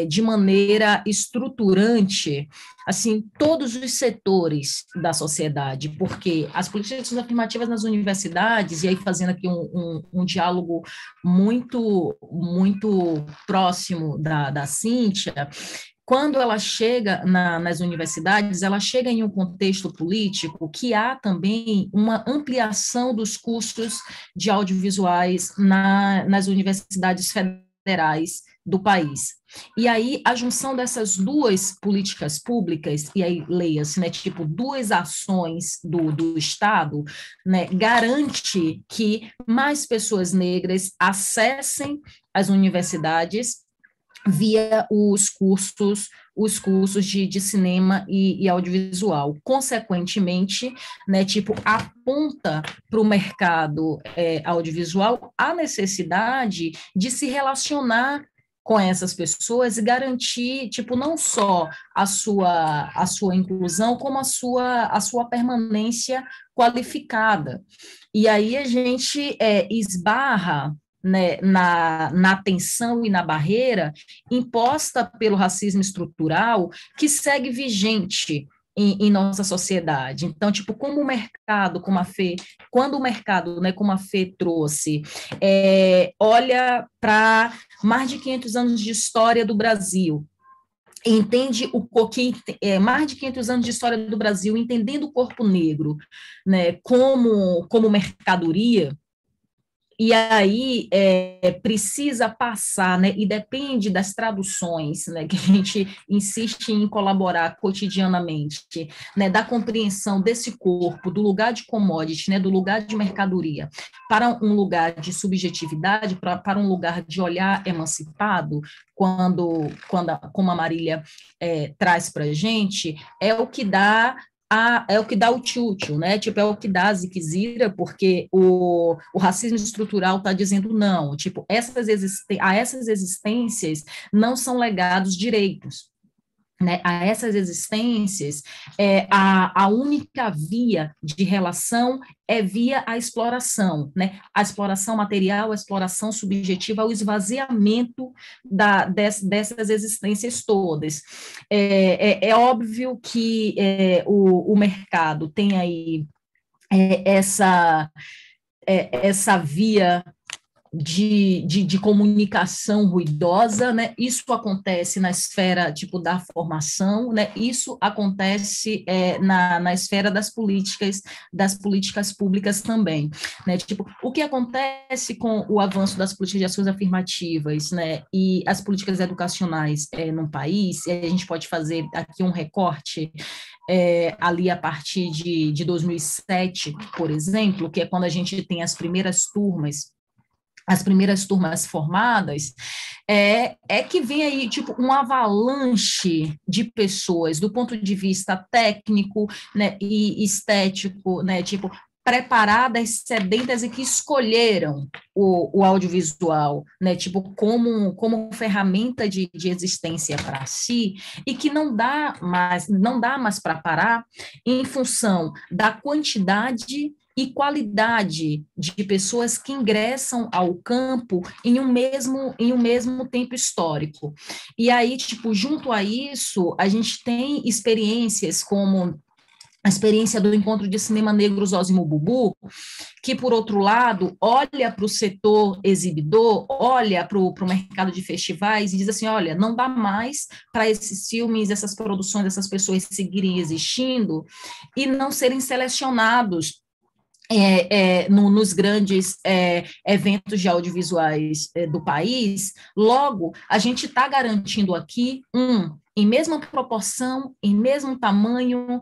Speaker 6: de maneira estruturante, assim, todos os setores da sociedade, porque as políticas afirmativas nas universidades, e aí fazendo aqui um diálogo muito, muito próximo da Cíntia, quando ela chega nas universidades, ela chega em um contexto político que há também uma ampliação dos cursos de audiovisuais nas universidades federais do país. E aí, a junção dessas duas políticas públicas, e aí leia-se, né, tipo, duas ações do Estado, né, garante que mais pessoas negras acessem as universidades via os cursos de cinema e audiovisual. Consequentemente, né, tipo, aponta para o mercado audiovisual a necessidade de se relacionar com essas pessoas e garantir, tipo, não só a sua inclusão, como a sua permanência qualificada. E aí a gente esbarra, né, na tensão e na barreira imposta pelo racismo estrutural que segue vigente em nossa sociedade. Então, tipo, como o mercado, quando o mercado, né, como a Fê trouxe, olha para mais de 500 anos de história do Brasil, entende mais de 500 anos de história do Brasil, entendendo o corpo negro, né, como mercadoria. E aí precisa passar, né, e depende das traduções, né, que a gente insiste em colaborar cotidianamente, né, da compreensão desse corpo, do lugar de commodity, né, do lugar de mercadoria, para um lugar de subjetividade, para um lugar de olhar emancipado, como a Marília traz para a gente, é o que dá o tchutchu, né? Tipo, é o que dá a ziquezira, porque o racismo estrutural está dizendo não, tipo, essas existências não são legados direitos. Né, a essas existências, a única via de relação é via a exploração, né? A exploração material, a exploração subjetiva, o esvaziamento dessas existências todas. É óbvio que o mercado tem aí essa via de comunicação ruidosa, né? Isso acontece na esfera, tipo, da formação, né? Isso acontece na esfera das políticas públicas também, né? Tipo, o que acontece com o avanço das políticas de ações afirmativas, né? E as políticas educacionais no país, e a gente pode fazer aqui um recorte ali a partir de 2007, por exemplo, que é quando a gente tem as primeiras turmas as primeiras turmas formadas, é que vem aí, tipo, um avalanche de pessoas, do ponto de vista técnico, né, e estético, né, tipo, preparadas, sedentas e que escolheram o audiovisual, né, tipo, como ferramenta de existência para si, e que não dá mais para parar em função da quantidade e qualidade de pessoas que ingressam ao campo em um mesmo tempo histórico. E aí, tipo, junto a isso, a gente tem experiências como a experiência do Encontro de Cinema Negro Zósimo Bubu, que, por outro lado, olha para o setor exibidor, olha para o mercado de festivais e diz assim, olha, não dá mais para esses filmes, essas produções, essas pessoas seguirem existindo e não serem selecionados nos grandes eventos de audiovisuais do país. Logo, a gente está garantindo aqui em mesma proporção, em mesmo tamanho,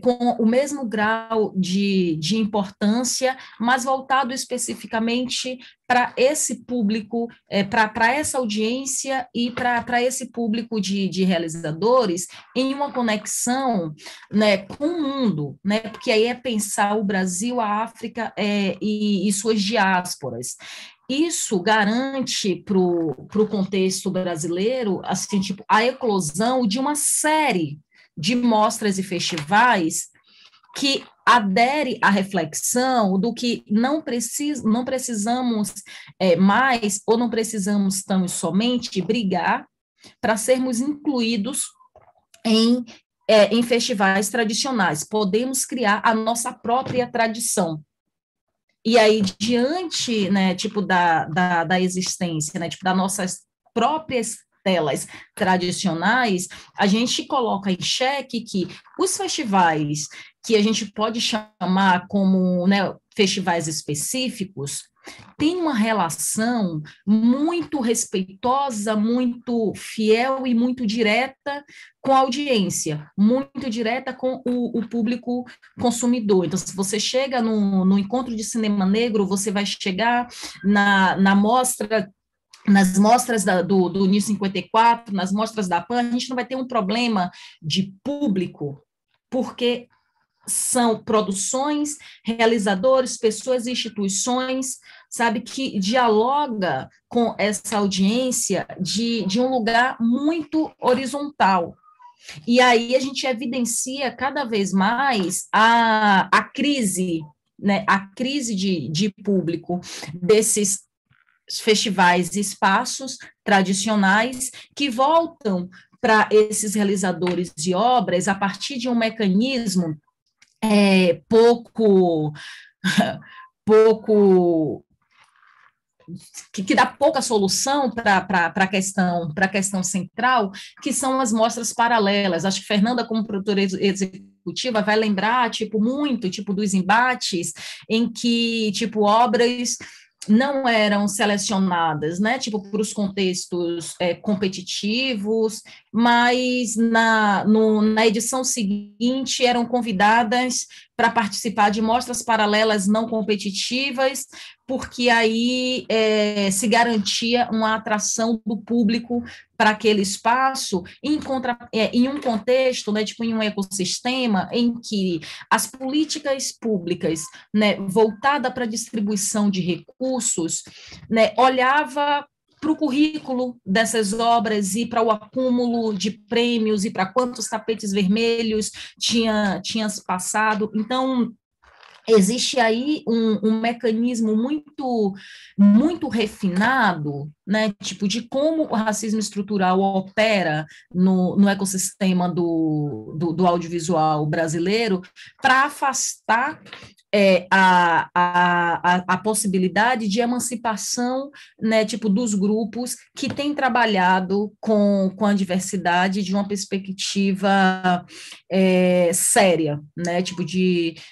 Speaker 6: com o mesmo grau de importância, mas voltado especificamente para esse público, para essa audiência e para esse público de realizadores, em uma conexão, né, com o mundo, né, porque aí é pensar o Brasil, a África e suas diásporas. Isso garante para o contexto brasileiro, assim, tipo, a eclosão de uma série de mostras e festivais que adere à reflexão do que não precisamos mais, ou não precisamos tão somente brigar para sermos incluídos em festivais tradicionais. Podemos criar a nossa própria tradição. E aí, diante, né, tipo, da existência, né, tipo, das nossas próprias telas tradicionais, a gente coloca em xeque que os festivais que a gente pode chamar como, né, festivais específicos, tem uma relação muito respeitosa, muito fiel e muito direta com a audiência, muito direta com o público consumidor. Então, se você chega no Encontro de Cinema Negro, você vai chegar na mostra, nas mostras do NIL 54, nas mostras da PAN, a gente não vai ter um problema de público, porque são produções, realizadores, pessoas e instituições, sabe, que dialoga com essa audiência de um lugar muito horizontal. E aí a gente evidencia cada vez mais a crise, né, a crise de público desses festivais e espaços tradicionais que voltam para esses realizadores de obras a partir de um mecanismo pouco que dá pouca solução para a questão central, que são as mostras paralelas. Acho que Fernanda, como produtora executiva, vai lembrar muito dos embates em que obras não eram selecionadas, né, para os contextos competitivos, mas na edição seguinte eram convidadas para participar de mostras paralelas não competitivas, porque aí se garantia uma atração do público para aquele espaço, em um contexto, né, em um ecossistema em que as políticas públicas, né, voltada para a distribuição de recursos, né, olhava para o currículo dessas obras e para o acúmulo de prêmios e para quantos tapetes vermelhos tinha se passado. Então, existe aí um mecanismo muito refinado, né, de como o racismo estrutural opera no ecossistema do audiovisual brasileiro para afastar a possibilidade de emancipação, né, dos grupos que têm trabalhado com a diversidade de uma perspectiva séria, né,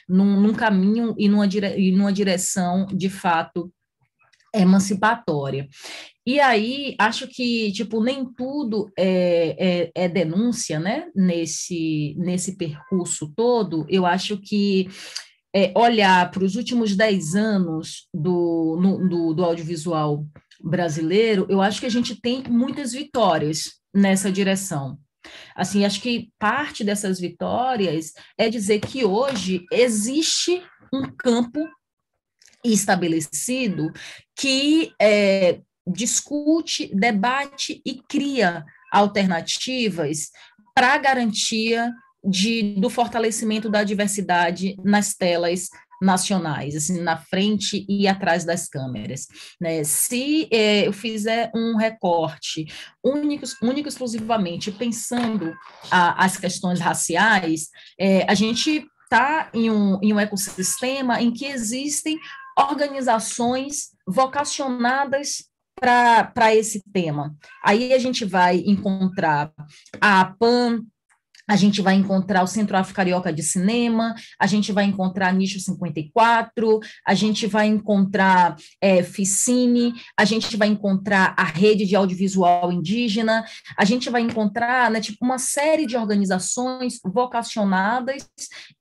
Speaker 6: num caminho e numa direção, de fato, emancipatória. E aí, acho que, nem tudo é denúncia, né, nesse percurso todo. Eu acho que olhar para os últimos 10 anos do audiovisual brasileiro, eu acho que a gente tem muitas vitórias nessa direção. Assim, acho que parte dessas vitórias é dizer que hoje existe um campo estabelecido que discute, debate e cria alternativas para a garantia do fortalecimento da diversidade nas telas nacionais, assim, na frente e atrás das câmeras, né? Se eu fizer um recorte único exclusivamente pensando as questões raciais, a gente está em um ecossistema em que existem organizações vocacionadas para esse tema. Aí a gente vai encontrar a APAN, a gente vai encontrar o Centro Afro Carioca de Cinema, a gente vai encontrar Nicho 54, a gente vai encontrar Ficine, a gente vai encontrar a Rede de Audiovisual Indígena, a gente vai encontrar, né, tipo, uma série de organizações vocacionadas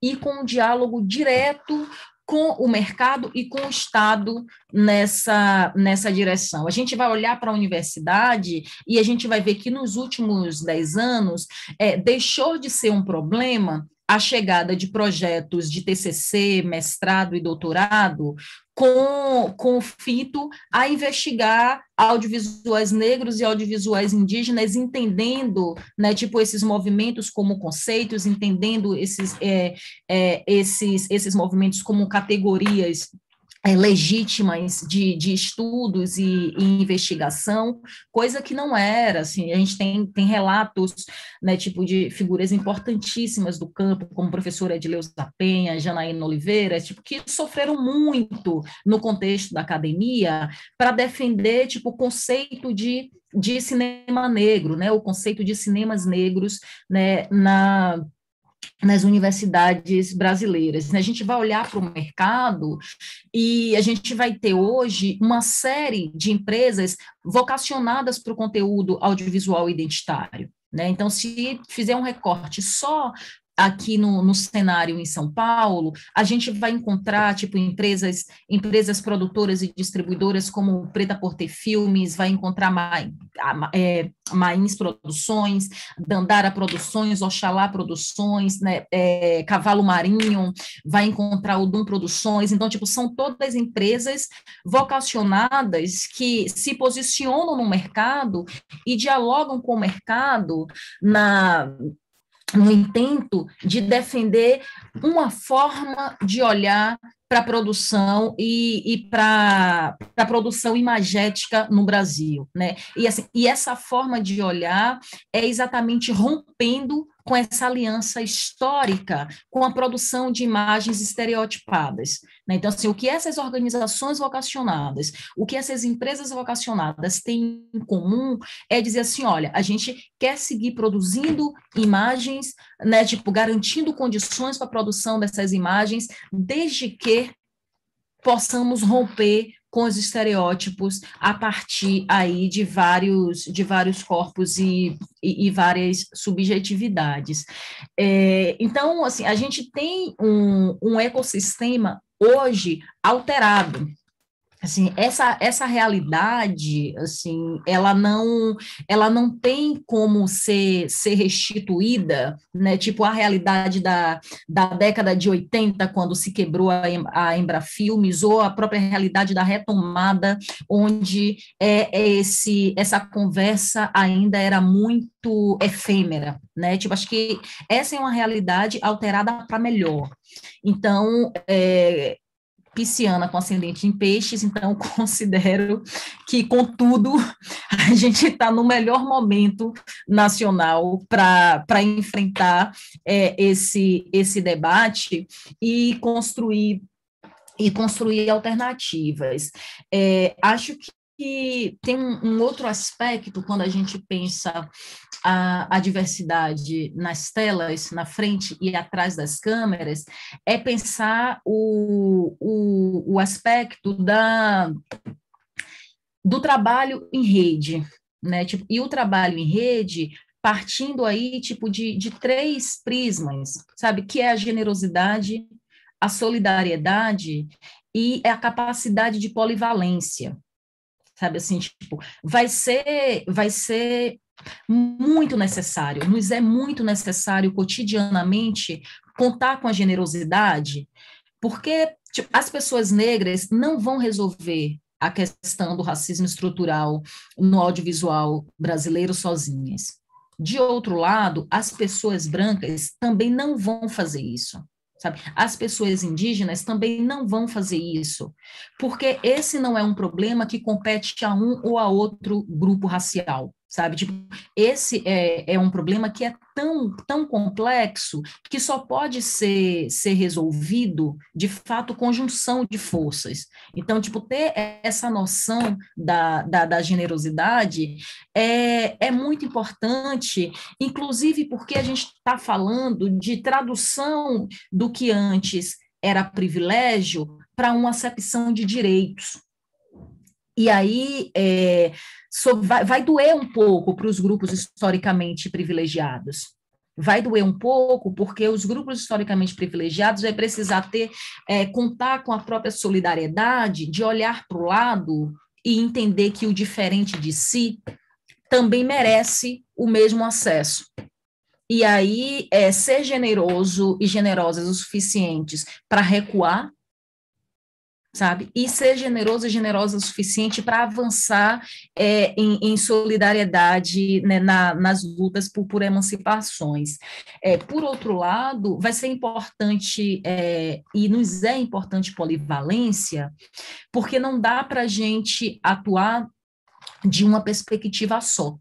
Speaker 6: e com um diálogo direto com o mercado e com o Estado nessa direção. A gente vai olhar para a universidade e a gente vai ver que nos últimos 10 anos deixou de ser um problema a chegada de projetos de TCC, mestrado e doutorado com o fito a investigar audiovisuais negros e audiovisuais indígenas, entendendo, né, tipo, esses movimentos como conceitos, entendendo esses movimentos como categorias legítimas de estudos e investigação, coisa que não era, assim, a gente tem relatos, né, tipo, de figuras importantíssimas do campo, como a professora Edileuza Penha, Janaína Oliveira, tipo, que sofreram muito no contexto da academia para defender, tipo, o conceito de cinema negro, né, o conceito de cinemas negros, né, nas universidades brasileiras. A gente vai olhar para o mercado e a gente vai ter hoje uma série de empresas vocacionadas para o conteúdo audiovisual identitário, né? Então, se fizer um recorte só aqui no cenário em São Paulo, a gente vai encontrar, tipo, empresas produtoras e distribuidoras como Preta Porter Filmes, vai encontrar Mains Produções, Dandara Produções, Oxalá Produções, né, Cavalo Marinho, vai encontrar o Dum Produções. Então, tipo, são todas empresas vocacionadas que se posicionam no mercado e dialogam com o mercado no intento de defender uma forma de olhar para a produção e para a produção imagética no Brasil, né? E, assim, essa forma de olhar é exatamente rompendo com essa aliança histórica com a produção de imagens estereotipadas, né? Então, assim, o que essas organizações vocacionadas, o que essas empresas vocacionadas têm em comum é dizer assim, olha, a gente quer seguir produzindo imagens, né, tipo, garantindo condições para a produção dessas imagens, desde que possamos romper com os estereótipos a partir aí de vários corpos e várias subjetividades. Então, assim, a gente tem um ecossistema hoje alterado. Assim, essa realidade, assim, ela não tem como ser restituída, né? Tipo, a realidade da década de 80, quando se quebrou a Embrafilmes, ou a própria realidade da retomada, onde essa conversa ainda era muito efêmera, né? Tipo, acho que essa é uma realidade alterada para melhor. Então, pisciana com ascendente em peixes, então considero que, contudo, a gente está no melhor momento nacional para enfrentar esse debate e construir alternativas. Acho que tem um outro aspecto quando a gente pensa a diversidade nas telas, na frente e atrás das câmeras, é pensar o aspecto do trabalho em rede, né? Tipo, e o trabalho em rede partindo aí, tipo, de 3 prismas, sabe? Que é a generosidade, a solidariedade e a capacidade de polivalência, sabe, assim, tipo, vai ser muito necessário, nos é muito necessário cotidianamente contar com a generosidade, porque tipo, as pessoas negras não vão resolver a questão do racismo estrutural no audiovisual brasileiro sozinhas. De outro lado, as pessoas brancas também não vão fazer isso, sabe? As pessoas indígenas também não vão fazer isso, porque esse não é um problema que compete a um ou a outro grupo racial, sabe? Tipo, esse é um problema que é tão complexo que só pode ser resolvido, de fato, conjunção de forças. Então, tipo, ter essa noção da generosidade é muito importante, inclusive porque a gente está falando de tradução do que antes era privilégio para uma acepção de direitos. E aí vai doer um pouco para os grupos historicamente privilegiados. Vai doer um pouco porque os grupos historicamente privilegiados vai precisar contar com a própria solidariedade de olhar para o lado e entender que o diferente de si também merece o mesmo acesso. E aí, ser generoso e generosas o suficientes para recuar, sabe? E ser generoso e generosa o suficiente para avançar em solidariedade, né, nas lutas por emancipações. Por outro lado, vai ser importante, e nos é importante polivalência, porque não dá para a gente atuar de uma perspectiva só.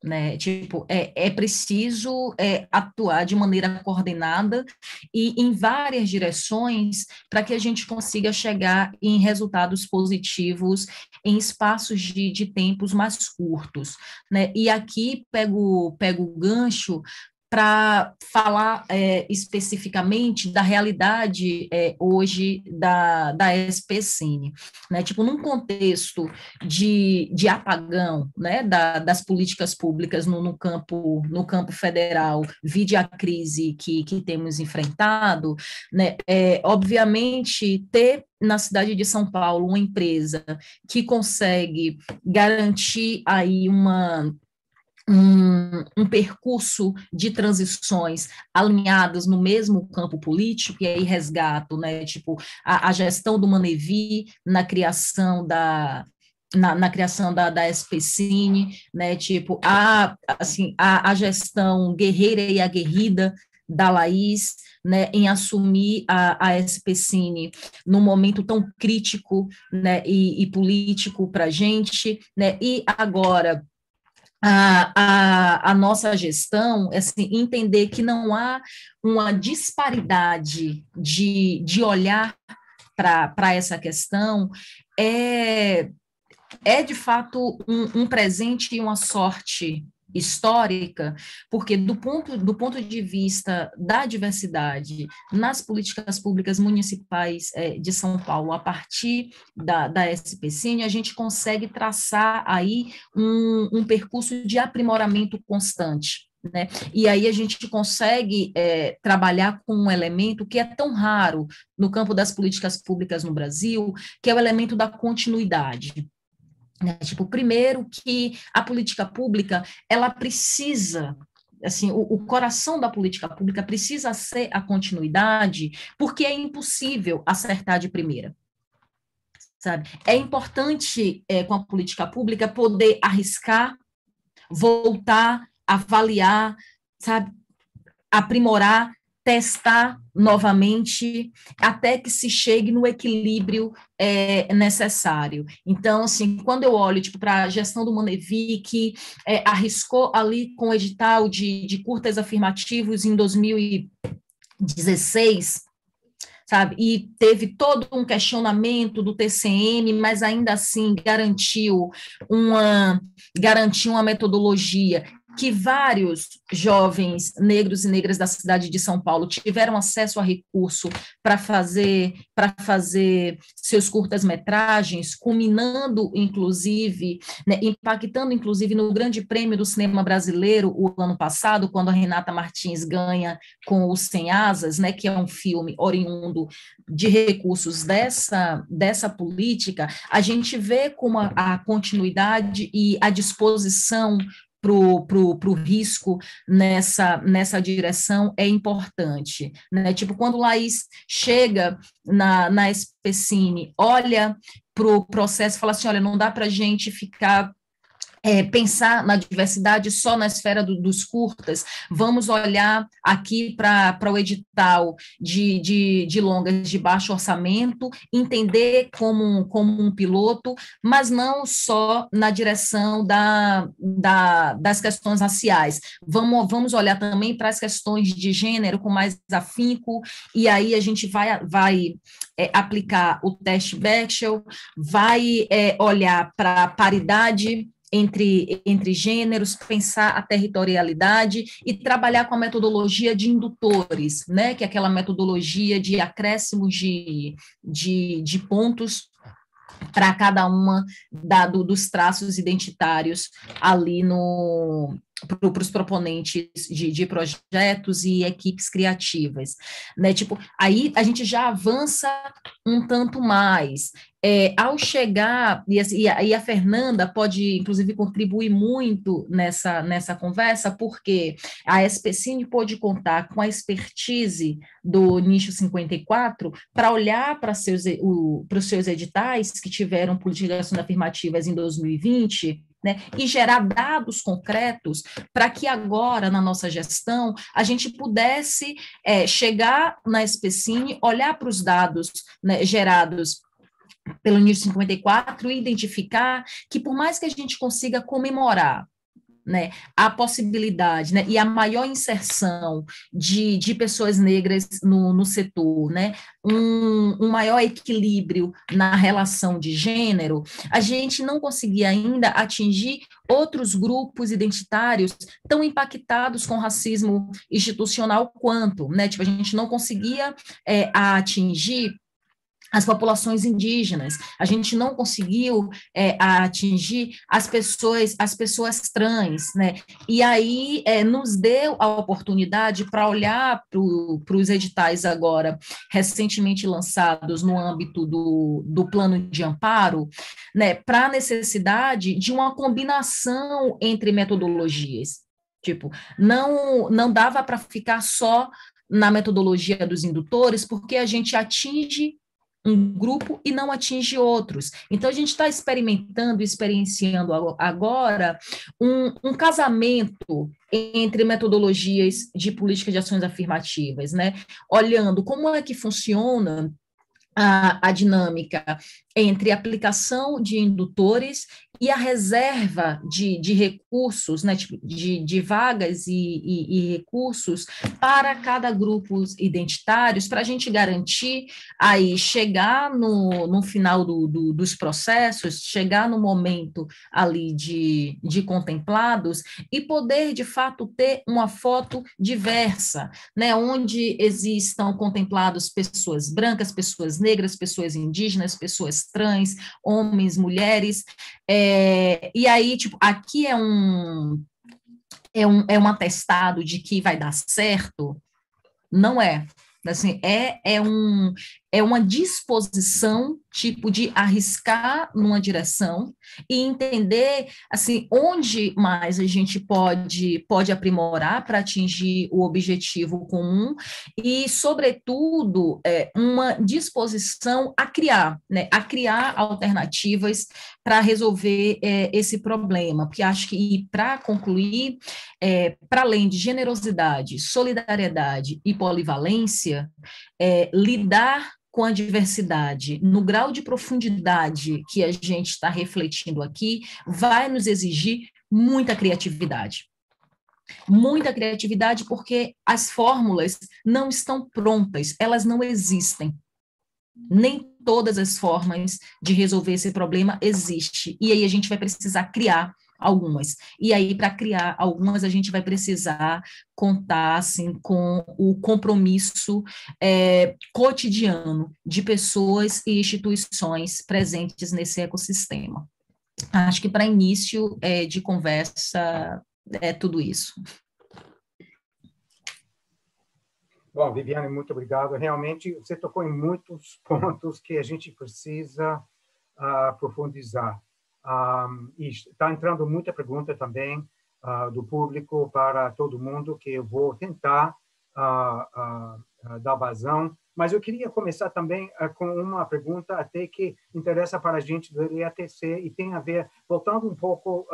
Speaker 6: Né? Tipo, é preciso atuar de maneira coordenada e em várias direções para que a gente consiga chegar em resultados positivos em espaços de tempos mais curtos, né? E aqui pego o gancho para falar especificamente da realidade hoje da SPCine, né? Tipo, num contexto de apagão, né, das políticas públicas no campo federal, vide a crise que temos enfrentado, né, obviamente, ter na cidade de São Paulo uma empresa que consegue garantir aí um percurso de transições alinhadas no mesmo campo político, e aí resgato, né, tipo, a gestão do Manevi na criação da SPCine, né, tipo, a gestão guerreira e aguerrida da Laís, né, em assumir a SPCine num momento tão crítico, né, e político para a gente, né, e agora a nossa gestão, assim, entender que não há uma disparidade de olhar para essa questão, é de fato um presente e uma sorte histórica, porque do ponto de vista da diversidade nas políticas públicas municipais de São Paulo, a partir da SPCine, a gente consegue traçar aí um percurso de aprimoramento constante, né? E aí a gente consegue trabalhar com um elemento que é tão raro no campo das políticas públicas no Brasil, que é o elemento da continuidade. Tipo, primeiro que a política pública, ela precisa, assim, o coração da política pública precisa ser a continuidade, porque é impossível acertar de primeira, sabe? É importante, com a política pública, poder arriscar, voltar, avaliar, sabe? Aprimorar, testar novamente, até que se chegue no equilíbrio necessário. Então, assim, quando eu olho tipo, para a gestão do Manevi, que arriscou ali com o edital de curtas afirmativos em 2016, sabe, e teve todo um questionamento do TCM, mas ainda assim garantiu uma metodologia que vários jovens negros e negras da cidade de São Paulo tiveram acesso a recurso para fazer seus curtas-metragens, culminando, inclusive, né, impactando, inclusive, no Grande Prêmio do Cinema Brasileiro, o ano passado, quando a Renata Martins ganha com o Sem Asas, né, que é um filme oriundo de recursos dessa política. A gente vê como a continuidade e a disposição para o risco nessa direção é importante, né? Tipo, quando Laís chega na SPCine, olha para o processo e fala assim, olha, não dá para a gente ficar pensar na diversidade só na esfera dos curtas, vamos olhar aqui para o edital de longas de baixo orçamento, entender como um piloto, mas não só na direção das questões raciais. Vamos olhar também para as questões de gênero com mais afinco, e aí a gente vai aplicar o teste Bechdel, vai olhar para a paridade entre gêneros, pensar a territorialidade e trabalhar com a metodologia de indutores, né, que é aquela metodologia de acréscimos de pontos para cada uma dos traços identitários ali para os proponentes de projetos e equipes criativas, né? Tipo, aí a gente já avança um tanto mais. Ao chegar, e a Fernanda pode, inclusive, contribuir muito nessa conversa, porque a SPCine pôde contar com a expertise do Nicho 54 para olhar para os seus editais, que tiveram políticas afirmativas em 2020, né, e gerar dados concretos para que agora, na nossa gestão, a gente pudesse chegar na SPCine, olhar para os dados, né, gerados pelo Nicho 54 e identificar que, por mais que a gente consiga comemorar, né, a possibilidade, né, e a maior inserção de pessoas negras no setor, né, um maior equilíbrio na relação de gênero, a gente não conseguia ainda atingir outros grupos identitários tão impactados com racismo institucional quanto, né, tipo, a gente não conseguia atingir as populações indígenas, a gente não conseguiu atingir as pessoas trans, né? E aí nos deu a oportunidade para olhar para os editais agora recentemente lançados no âmbito do plano de amparo, né? Para a necessidade de uma combinação entre metodologias. Tipo, não dava para ficar só na metodologia dos indutores, porque a gente atinge um grupo e não atinge outros. Então, a gente está experienciando agora um casamento entre metodologias de política de ações afirmativas, né? Olhando como é que funciona a dinâmica entre aplicação de indutores e a reserva de recursos, né, tipo, de vagas e recursos para cada grupo identitários, para a gente garantir aí chegar no final dos processos, chegar no momento ali de contemplados e poder, de fato, ter uma foto diversa, né, onde existam contemplados pessoas brancas, pessoas negras, pessoas indígenas, pessoas trans, homens, mulheres, e aí, tipo, aqui é um atestado de que vai dar certo? Não é. Assim, é uma disposição, tipo, de arriscar numa direção e entender, assim, onde mais a gente pode aprimorar para atingir o objetivo comum e, sobretudo, uma disposição a criar, né, a criar alternativas para resolver esse problema, porque acho que, para concluir, para além de generosidade, solidariedade e polivalência, lidar com a diversidade, no grau de profundidade que a gente está refletindo aqui, vai nos exigir muita criatividade. Muita criatividade, porque as fórmulas não estão prontas, elas não existem. Nem todas as formas de resolver esse problema existem. E aí a gente vai precisar criar algumas. E aí, para criar algumas, a gente vai precisar contar, assim, com o compromisso cotidiano de pessoas e instituições presentes nesse ecossistema. Acho que para início de conversa é tudo isso.
Speaker 1: Bom, Viviane, muito obrigado. Realmente, você tocou em muitos pontos que a gente precisa profundizar. E está entrando muita pergunta também do público para todo mundo, que eu vou tentar dar vazão. Mas eu queria começar também com uma pergunta até que interessa para a gente do EATC e tem a ver, voltando um pouco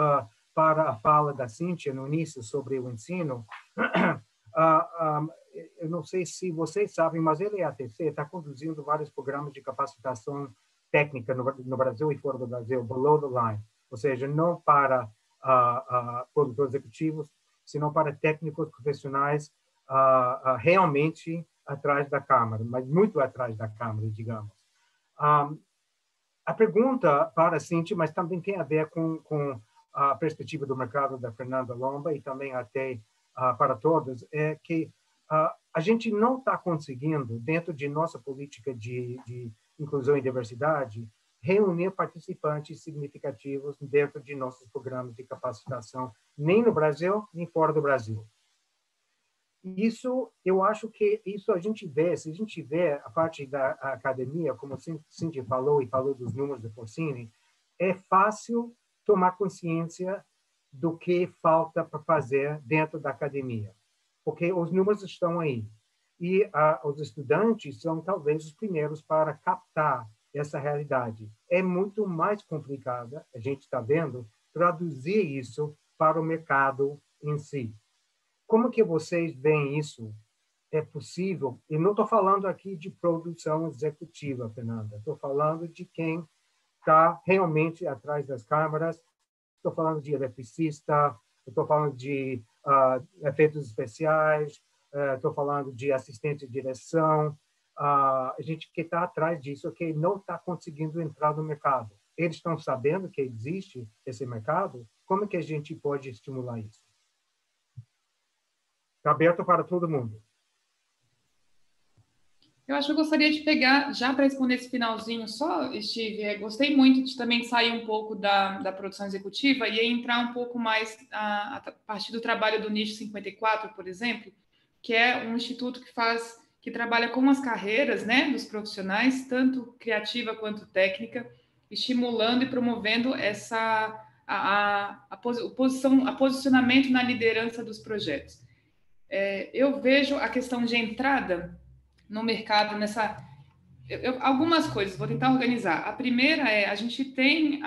Speaker 1: para a fala da Cíntia no início sobre o ensino, eu não sei se vocês sabem, mas o EATC está conduzindo vários programas de capacitação técnica no Brasil e fora do Brasil, below the line, ou seja, não para produtores executivos, senão para técnicos profissionais realmente atrás da câmara, mas muito atrás da câmara, digamos. A pergunta para a Cíntia, mas também tem a ver com a perspectiva do mercado da Fernanda Lomba e também até para todos, é que a gente não está conseguindo, dentro de nossa política de inclusão e diversidade, reunir participantes significativos dentro de nossos programas de capacitação, nem no Brasil, nem fora do Brasil. Isso, eu acho que isso a gente vê, se a gente vê a parte da academia, como a Cíntia falou e falou dos números da Forcini, é fácil tomar consciência do que falta para fazer dentro da academia, porque os números estão aí. E os estudantes são talvez os primeiros para captar essa realidade. É muito mais complicada, a gente está vendo, traduzir isso para o mercado em si. Como que vocês veem isso? É possível? E não estou falando aqui de produção executiva, Fernanda. Estou falando de quem está realmente atrás das câmeras. Estou falando de eletricista, estou falando de efeitos especiais, estou falando de assistente de direção. A gente que está atrás disso, que não está conseguindo entrar no mercado. Eles estão sabendo que existe esse mercado? Como que a gente pode estimular isso? Está aberto para todo mundo.
Speaker 3: Eu acho que eu gostaria de pegar, já para responder esse finalzinho só, Steve, gostei muito de também sair um pouco da produção executiva e entrar um pouco mais a partir do trabalho do Nicho 54, por exemplo, que é um instituto que trabalha com as carreiras, né, dos profissionais, tanto criativa quanto técnica, estimulando e promovendo o posicionamento na liderança dos projetos. Eu vejo a questão de entrada no mercado algumas coisas, vou tentar organizar. A primeira a gente tem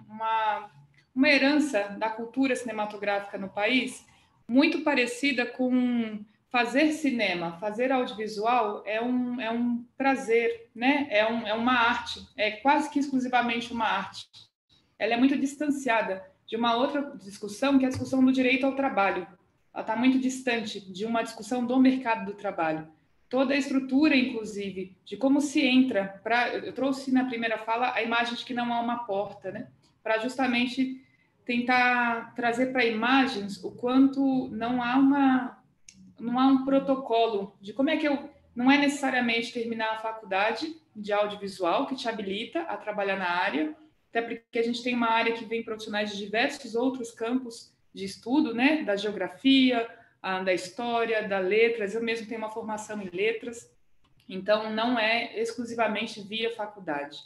Speaker 3: uma herança da cultura cinematográfica no país muito parecida com fazer cinema, fazer audiovisual é um prazer, né? É uma arte, é quase que exclusivamente uma arte. Ela é muito distanciada de uma outra discussão, que é a discussão do direito ao trabalho. Ela está muito distante de uma discussão do mercado do trabalho. Toda a estrutura, inclusive, de como se entra. Eu trouxe na primeira fala a imagem de que não há uma porta, né? Para justamente tentar trazer para imagens o quanto não há um protocolo de como é que não é necessariamente terminar a faculdade de audiovisual que te habilita a trabalhar na área, até porque a gente tem uma área que vem profissionais de diversos outros campos de estudo, né? Da geografia, da história, da letras. Eu mesmo tenho uma formação em letras, então não é exclusivamente via faculdade.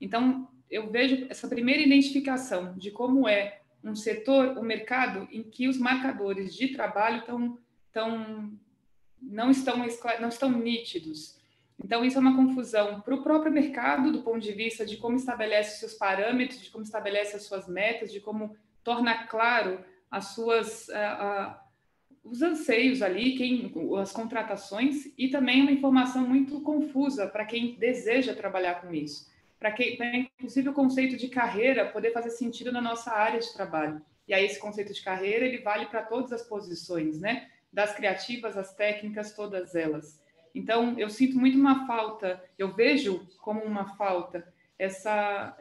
Speaker 3: Então, eu vejo essa primeira identificação de como é um setor, um mercado em que os marcadores de trabalho não estão nítidos. Então, isso é uma confusão para o próprio mercado, do ponto de vista de como estabelece os seus parâmetros, de como estabelece as suas metas, de como torna claro os anseios ali, as contratações, e também uma informação muito confusa para quem deseja trabalhar com isso. Para inclusive, o conceito de carreira poder fazer sentido na nossa área de trabalho. E aí, esse conceito de carreira, ele vale para todas as posições, né? Das criativas, às técnicas, todas elas. Então, eu sinto muito uma falta, eu vejo como uma falta essa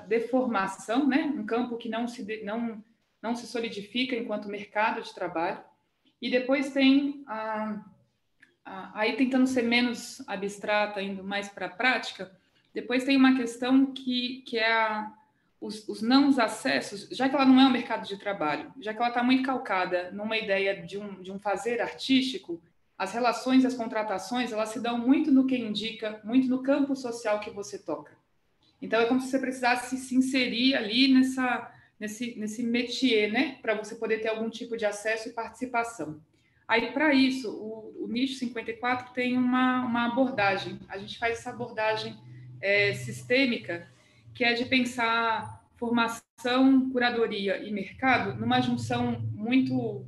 Speaker 3: deformação, né? Um campo que não não se solidifica enquanto mercado de trabalho. E depois tem, aí tentando ser menos abstrata, indo mais para a prática, depois tem uma questão que é os não acessos, já que ela não é um mercado de trabalho, já que ela está muito calcada numa ideia de um fazer artístico, as relações, as contratações, elas se dão muito no que indica, muito no campo social que você toca. Então, é como se você precisasse se inserir ali nesse métier, né? Para você poder ter algum tipo de acesso e participação. Aí, para isso, o Nicho 54 tem uma abordagem. A gente faz essa abordagem sistêmica, que é de pensar formação, curadoria e mercado numa junção muito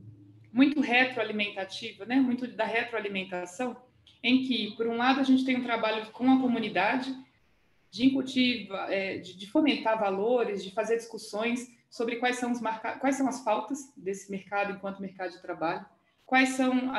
Speaker 3: retroalimentativa, né? Muito da retroalimentação, em que, por um lado, a gente tem um trabalho com a comunidade, de incutir, de fomentar valores, de fazer discussões sobre quais são as faltas desse mercado enquanto mercado de trabalho, quais são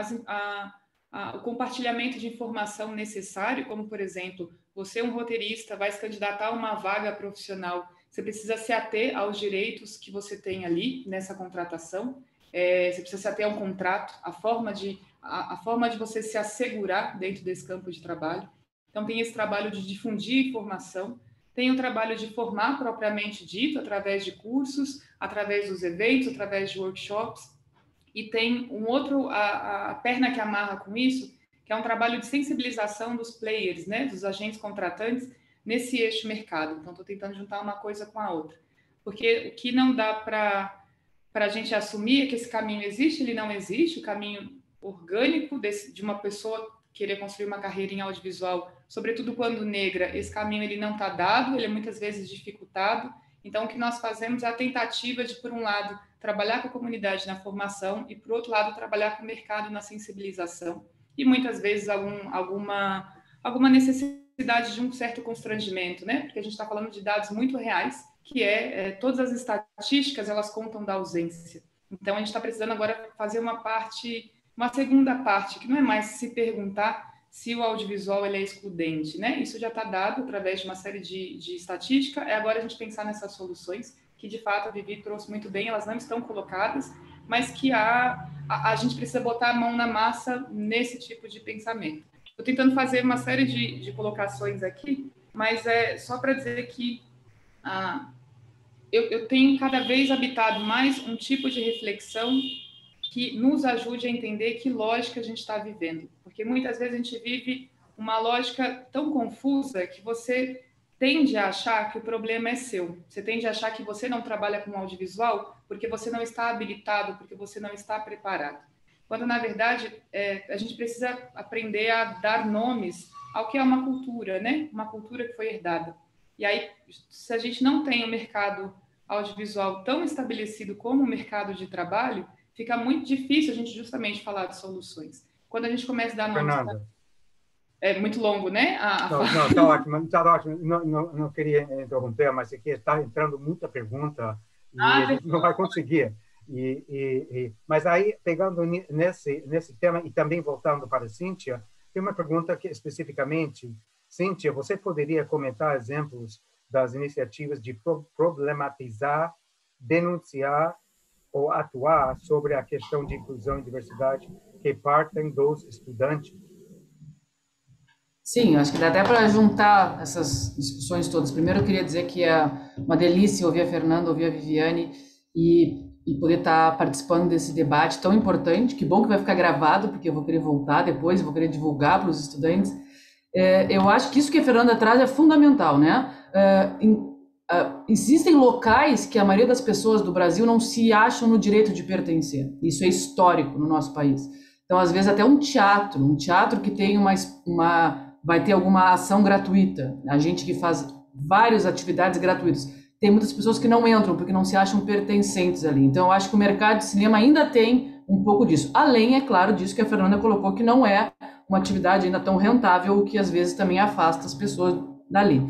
Speaker 3: o compartilhamento de informação necessário, como, por exemplo, você é um roteirista, vai se candidatar a uma vaga profissional, você precisa se ater aos direitos que você tem ali nessa contratação, você precisa se ater a um contrato, a forma de você se assegurar dentro desse campo de trabalho. Então, tem esse trabalho de difundir informação, tem o trabalho de formar propriamente dito, através de cursos, através dos eventos, através de workshops, e tem a perna que amarra com isso, que é um trabalho de sensibilização dos players, né, dos agentes contratantes, nesse eixo mercado. Então, estou tentando juntar uma coisa com a outra. Porque o que não dá para a gente assumir é que esse caminho existe, ele não existe, o caminho orgânico de uma pessoa querer construir uma carreira em audiovisual, sobretudo quando negra, esse caminho ele não está dado, ele é muitas vezes dificultado. Então, o que nós fazemos é a tentativa de, por um lado, trabalhar com a comunidade na formação e, por outro lado, trabalhar com o mercado na sensibilização e, muitas vezes, alguma necessidade de um certo constrangimento, né? Porque a gente está falando de dados muito reais, que todas as estatísticas, elas contam da ausência. Então, a gente está precisando agora fazer uma segunda parte, que não é mais se perguntar se o audiovisual ele é excludente, né? Isso já está dado através de uma série de estatística, agora a gente pensar nessas soluções, que de fato a Vivi trouxe muito bem, elas não estão colocadas, mas que a gente precisa botar a mão na massa nesse tipo de pensamento. Estou tentando fazer uma série de colocações aqui, mas é só para dizer que eu tenho cada vez habitado mais um tipo de reflexão que nos ajude a entender que lógica a gente está vivendo. Porque muitas vezes a gente vive uma lógica tão confusa que você tende a achar que o problema é seu. Você tende a achar que você não trabalha com audiovisual porque você não está habilitado, porque você não está preparado. Quando, na verdade, a gente precisa aprender a dar nomes ao que é uma cultura, né? Uma cultura que foi herdada. E aí, se a gente não tem um mercado audiovisual tão estabelecido como o mercado de trabalho, fica muito difícil a gente justamente falar de soluções. Quando a gente começa a dar nomes...
Speaker 1: Fernanda.
Speaker 3: É muito longo, né?
Speaker 1: Não, está ótimo. Tá ótimo. Não queria interromper, mas aqui está entrando muita pergunta e a gente não vai conseguir. Mas aí, pegando nesse tema e também voltando para a Cíntia, tem uma pergunta que especificamente, Cíntia, você poderia comentar exemplos das iniciativas de problematizar, denunciar ou atuar sobre a questão de inclusão e diversidade que partem dos estudantes?
Speaker 2: Sim, acho que dá até para juntar essas discussões todas. Primeiro, eu queria dizer que é uma delícia ouvir a Fernanda, ouvir a Viviane e poder estar participando desse debate tão importante. Que bom que vai ficar gravado, porque eu vou querer voltar depois, eu vou querer divulgar para os estudantes. Eu acho que isso que a Fernanda traz é fundamental, né? Existem locais que a maioria das pessoas do Brasil não se acham no direito de pertencer. Isso é histórico no nosso país. Então, às vezes, até um teatro que tem vai ter alguma ação gratuita, a gente que faz várias atividades gratuitas. Tem muitas pessoas que não entram porque não se acham pertencentes ali. Então, eu acho que o mercado de cinema ainda tem um pouco disso. Além, é claro, disso que a Fernanda colocou, que não é uma atividade ainda tão rentável, o que às vezes também afasta as pessoas dali.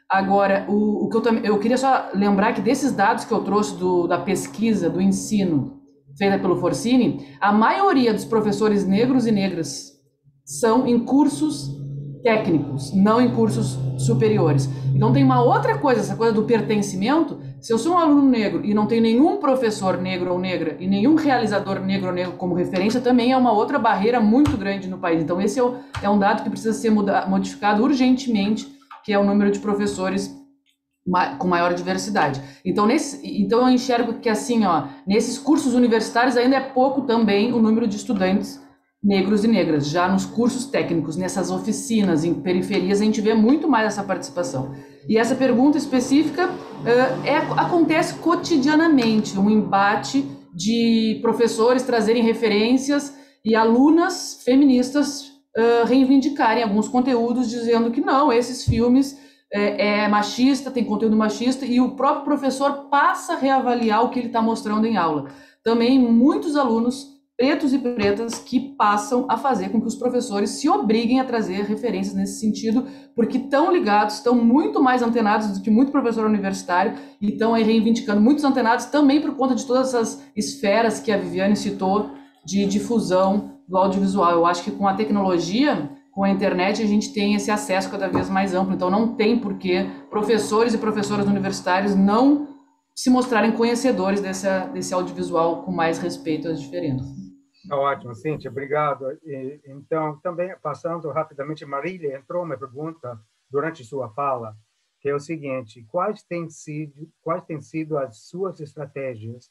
Speaker 2: Agora, o que eu queria só lembrar que desses dados que eu trouxe da pesquisa do ensino feita pelo Forcini, a maioria dos professores negros e negras são em cursos técnicos, não em cursos superiores. Então tem uma outra coisa, essa coisa do pertencimento, Se eu sou um aluno negro e não tenho nenhum professor negro ou negra e nenhum realizador negro ou negro como referência, também é uma outra barreira muito grande no país. Então, esse é um dado que precisa ser modificado urgentemente, que é o número de professores com maior diversidade. Então eu enxergo que, assim, nesses cursos universitários ainda é pouco também o número de estudantes negros e negras. Já nos cursos técnicos, nessas oficinas, em periferias, a gente vê muito mais essa participação. E essa pergunta específica acontece cotidianamente, um embate de professores trazerem referências e alunas feministas reivindicarem alguns conteúdos, dizendo que não, esses filmes é machista, tem conteúdo machista, e o próprio professor passa a reavaliar o que ele está mostrando em aula. Também muitos alunos pretos e pretas que passam a fazer com que os professores se obriguem a trazer referências nesse sentido, porque estão ligados, estão muito mais antenados do que muito professor universitário, e estão aí reivindicando, muitos antenados também por conta de todas essas esferas que a Viviane citou de difusão do audiovisual. Eu acho que com a tecnologia, com a internet, a gente tem esse acesso cada vez mais amplo, então não tem por que professores e professoras universitários não se mostrarem conhecedores desse audiovisual com mais respeito às diferenças.
Speaker 1: Ótimo, Cíntia, obrigado. Então, também passando rapidamente, Marília entrou uma pergunta durante sua fala, que é o seguinte: quais têm sido as suas estratégias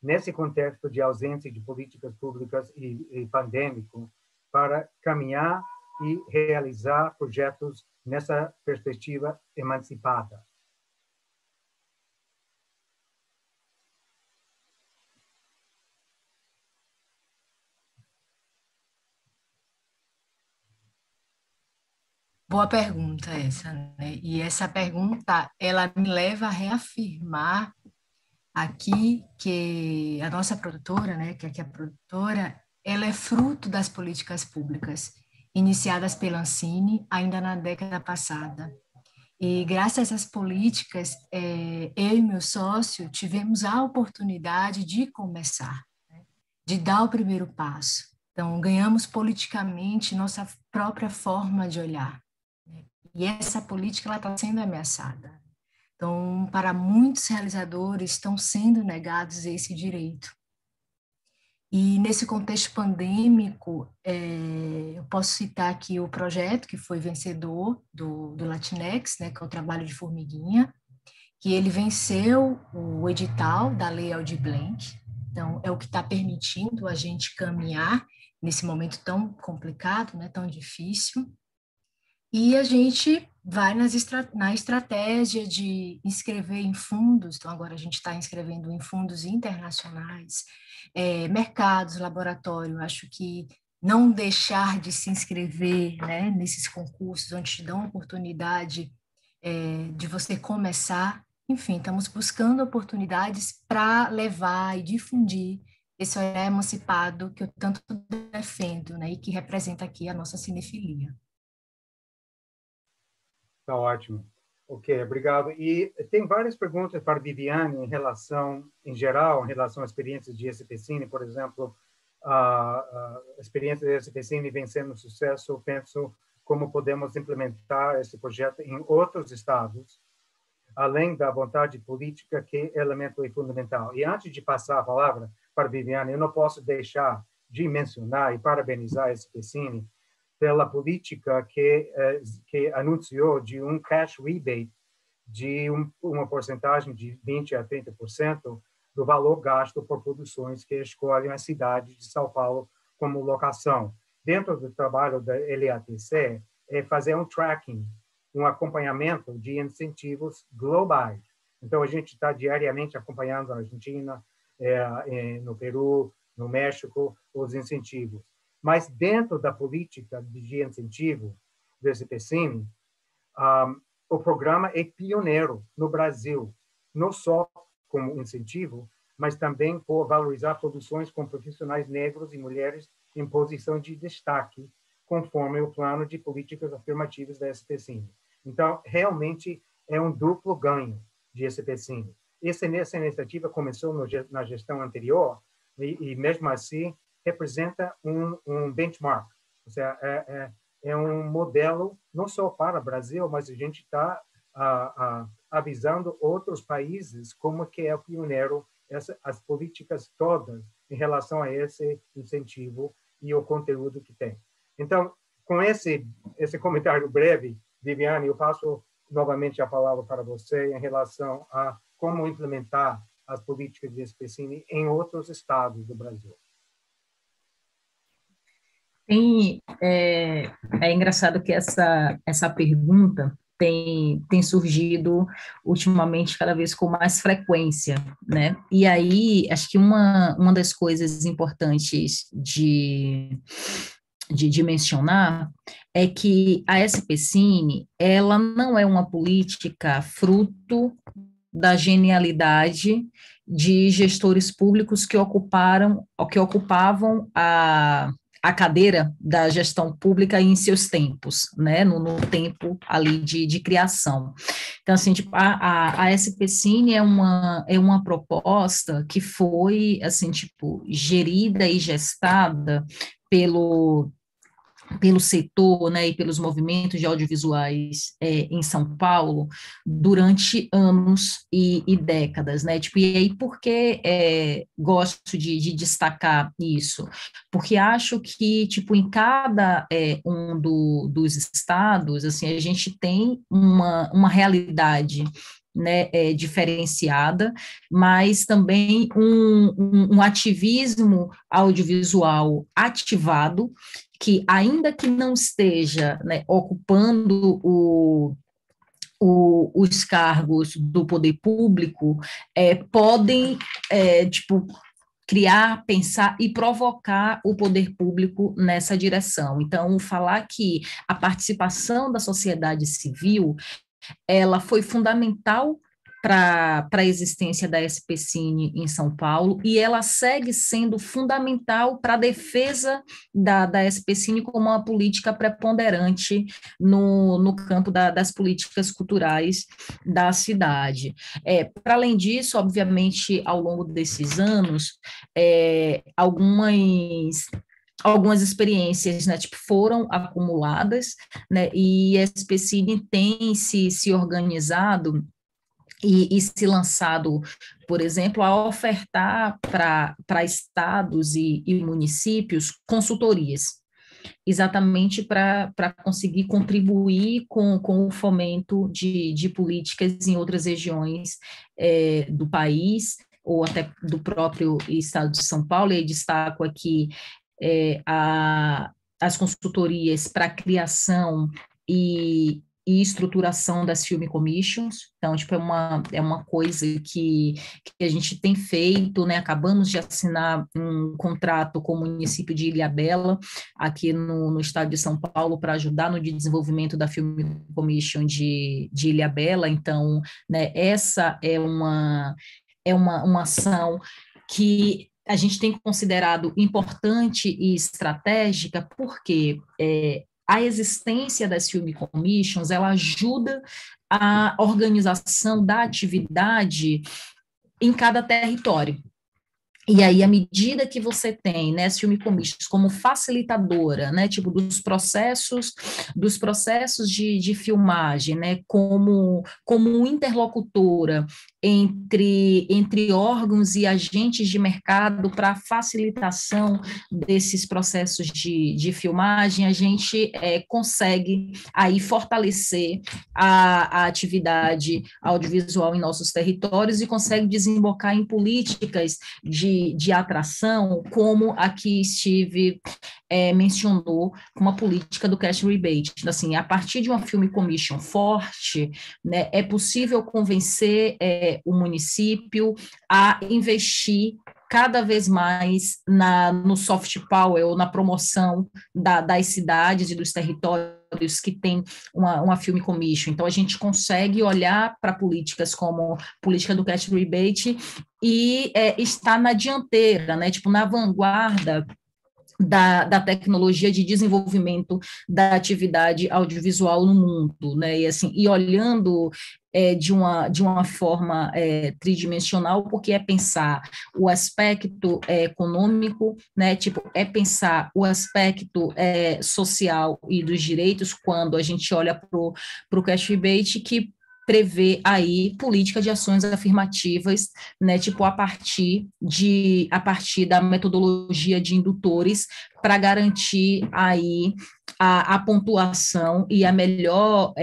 Speaker 1: nesse contexto de ausência de políticas públicas e pandêmico para caminhar e realizar projetos nessa perspectiva emancipada?
Speaker 5: Boa pergunta essa, né? E essa pergunta, ela me leva a reafirmar aqui que a nossa produtora, né, que aqui a produtora, ela é fruto das políticas públicas iniciadas pela Ancine ainda na década passada. E graças a essas políticas, eu e meu sócio tivemos a oportunidade de começar, né, de dar o primeiro passo. Então, ganhamos politicamente nossa própria forma de olhar. E essa política ela está sendo ameaçada. Então, para muitos realizadores, estão sendo negados esse direito. E nesse contexto pandêmico, eu posso citar aqui o projeto que foi vencedor do Latinex, né, que é o Trabalho de Formiguinha, que ele venceu o edital da Lei Aldir Blanc. Então, é o que está permitindo a gente caminhar nesse momento tão complicado, né, tão difícil. E a gente vai na estratégia de inscrever em fundos, então agora a gente está inscrevendo em fundos internacionais, mercados, laboratório, acho que não deixar de se inscrever, né, nesses concursos onde te dão a oportunidade de você começar. Enfim, estamos buscando oportunidades para levar e difundir esse olhar emancipado que eu tanto defendo, né, e que representa aqui a nossa cinefilia.
Speaker 1: Tá ótimo. Ok, obrigado. E tem várias perguntas para Viviane em geral, em relação à experiência de SPCine, por exemplo, a experiência de SPCine vem sendo um sucesso. Eu penso como podemos implementar esse projeto em outros estados, além da vontade política, que é elemento fundamental. E antes de passar a palavra para Viviane, eu não posso deixar de mencionar e parabenizar a SPCine pela política que anunciou de um cash rebate de uma porcentagem de 20% a 30% do valor gasto por produções que escolhem a cidade de São Paulo como locação. Dentro do trabalho da LATC, é fazer um tracking, um acompanhamento de incentivos globais. Então, a gente está diariamente acompanhando na Argentina, no Peru, no México, os incentivos. Mas dentro da política de incentivo do SPCine, o programa é pioneiro no Brasil, não só como incentivo, mas também por valorizar produções com profissionais negros e mulheres em posição de destaque, conforme o plano de políticas afirmativas da SPCine. Então, realmente, é um duplo ganho de SPCine. Essa iniciativa começou na gestão anterior e mesmo assim, representa um benchmark, ou seja, é um modelo não só para o Brasil, mas a gente está avisando outros países como que é pioneiro as políticas todas em relação a esse incentivo e o conteúdo que tem. Então, com esse comentário breve, Viviane, eu passo novamente a palavra para você em relação a como implementar as políticas de SPCine em outros estados do Brasil.
Speaker 6: É engraçado que essa pergunta tem surgido ultimamente cada vez com mais frequência, né? E aí, acho que uma das coisas importantes de mencionar é que a SPCine, ela não é uma política fruto da genialidade de gestores públicos que ocupavam a cadeira da gestão pública em seus tempos, né, no tempo ali de criação. Então, assim, tipo, a SPCine é uma proposta que foi, assim, tipo, gerida e gestada pelo setor, né, e pelos movimentos de audiovisuais em São Paulo durante anos e décadas, né, tipo, e aí por que gosto de destacar isso? Porque acho que, tipo, em cada dos estados, assim, a gente tem uma realidade, né, diferenciada, mas também um ativismo audiovisual ativado, que ainda que não esteja, né, ocupando os cargos do poder público, podem, tipo, criar, pensar e provocar o poder público nessa direção. Então, falar que a participação da sociedade civil, ela foi fundamental para a existência da SPCine em São Paulo, e ela segue sendo fundamental para a defesa da SPCine como uma política preponderante no campo das políticas culturais da cidade. Para além disso, obviamente, ao longo desses anos, algumas experiências, né, tipo, foram acumuladas, né, e a SPCine tem se organizado e se lançado, por exemplo, a ofertar para estados e municípios consultorias, exatamente para conseguir contribuir com o fomento de políticas em outras regiões do país, ou até do próprio estado de São Paulo, e destaco aqui as consultorias para criação e estruturação das Film Commissions. Então, tipo, é uma coisa que a gente tem feito, né? Acabamos de assinar um contrato com o município de Ilhabela, aqui no estado de São Paulo, para ajudar no desenvolvimento da Film Commission de Ilhabela. Então, né, essa é uma ação que a gente tem considerado importante e estratégica, porque a existência das Film Commissions, ela ajuda a organização da atividade em cada território. E aí, à medida que você tem, né, as Film Commissions como facilitadora, né, tipo, dos processos de filmagem, né, como interlocutora entre órgãos e agentes de mercado para facilitação desses processos de filmagem, a gente consegue aí fortalecer a atividade audiovisual em nossos territórios e consegue desembocar em políticas de atração, como aqui Steve mencionou, como a política do cash rebate. Assim, a partir de uma Film Commission forte, né, é possível convencer o município a investir cada vez mais no soft power, ou na promoção das cidades e dos territórios que tem uma Film Commission. Então, a gente consegue olhar para políticas como política do cash rebate e estar na dianteira, né, tipo, na vanguarda da tecnologia de desenvolvimento da atividade audiovisual no mundo, né, e assim, e olhando de uma forma tridimensional, porque é pensar o aspecto econômico, né, tipo, é pensar o aspecto social e dos direitos, quando a gente olha para o cash rebate, que prevê aí política de ações afirmativas, né, tipo a partir da metodologia de indutores para garantir aí a pontuação e a melhor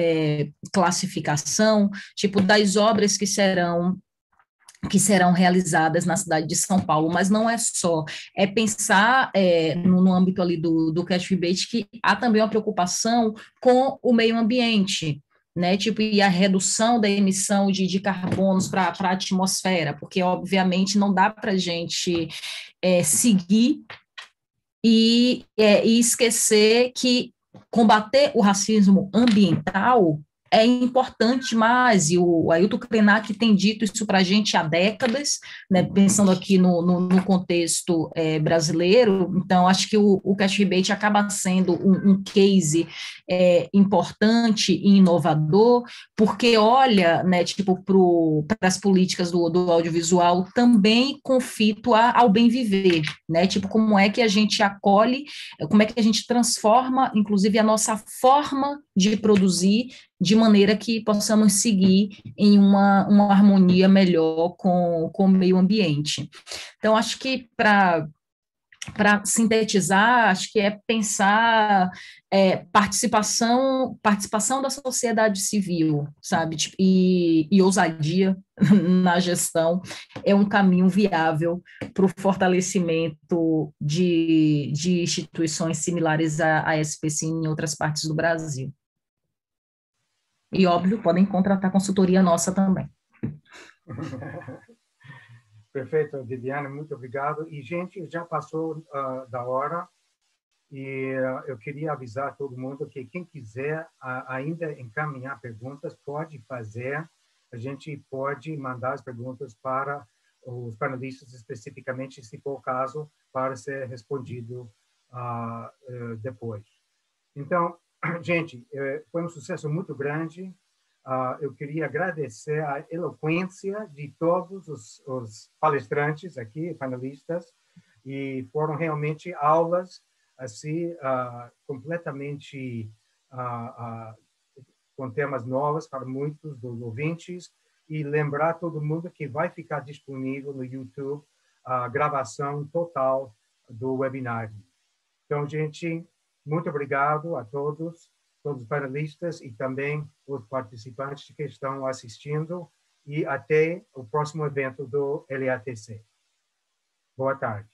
Speaker 6: classificação, tipo das obras que serão realizadas na cidade de São Paulo, mas não é só, é pensar no âmbito ali do cash rebate que há também uma preocupação com o meio ambiente, né, tipo, e a redução da emissão de carbonos para a atmosfera, porque, obviamente, não dá para a gente seguir e esquecer que combater o racismo ambiental é importante demais, e o Ailton Krenak tem dito isso para a gente há décadas, né, pensando aqui no contexto brasileiro. Então, acho que o cash rebate acaba sendo um case importante e inovador, porque olha, né, tipo, para as políticas do audiovisual também confito ao bem viver, né, tipo, como é que a gente acolhe, como é que a gente transforma, inclusive, a nossa forma de produzir, de maneira que possamos seguir em uma harmonia melhor com o meio ambiente. Então, acho que para sintetizar, acho que é pensar participação da sociedade civil, sabe, e ousadia na gestão é um caminho viável para o fortalecimento de instituições similares à SPC em outras partes do Brasil. E, óbvio, podem contratar consultoria nossa também.
Speaker 1: Perfeito, Viviane, muito obrigado. E, gente, já passou da hora e eu queria avisar todo mundo que quem quiser ainda encaminhar perguntas, pode fazer. A gente pode mandar as perguntas para os panelistas especificamente, se for o caso, para ser respondido depois. Então, gente, foi um sucesso muito grande. Eu queria agradecer a eloquência de todos os palestrantes aqui, panelistas, e foram realmente aulas assim completamente com temas novos para muitos dos ouvintes, e lembrar todo mundo que vai ficar disponível no YouTube a gravação total do webinar. Então, gente, muito obrigado a todos os panelistas e também os participantes que estão assistindo, e até o próximo evento do LATC. Boa tarde.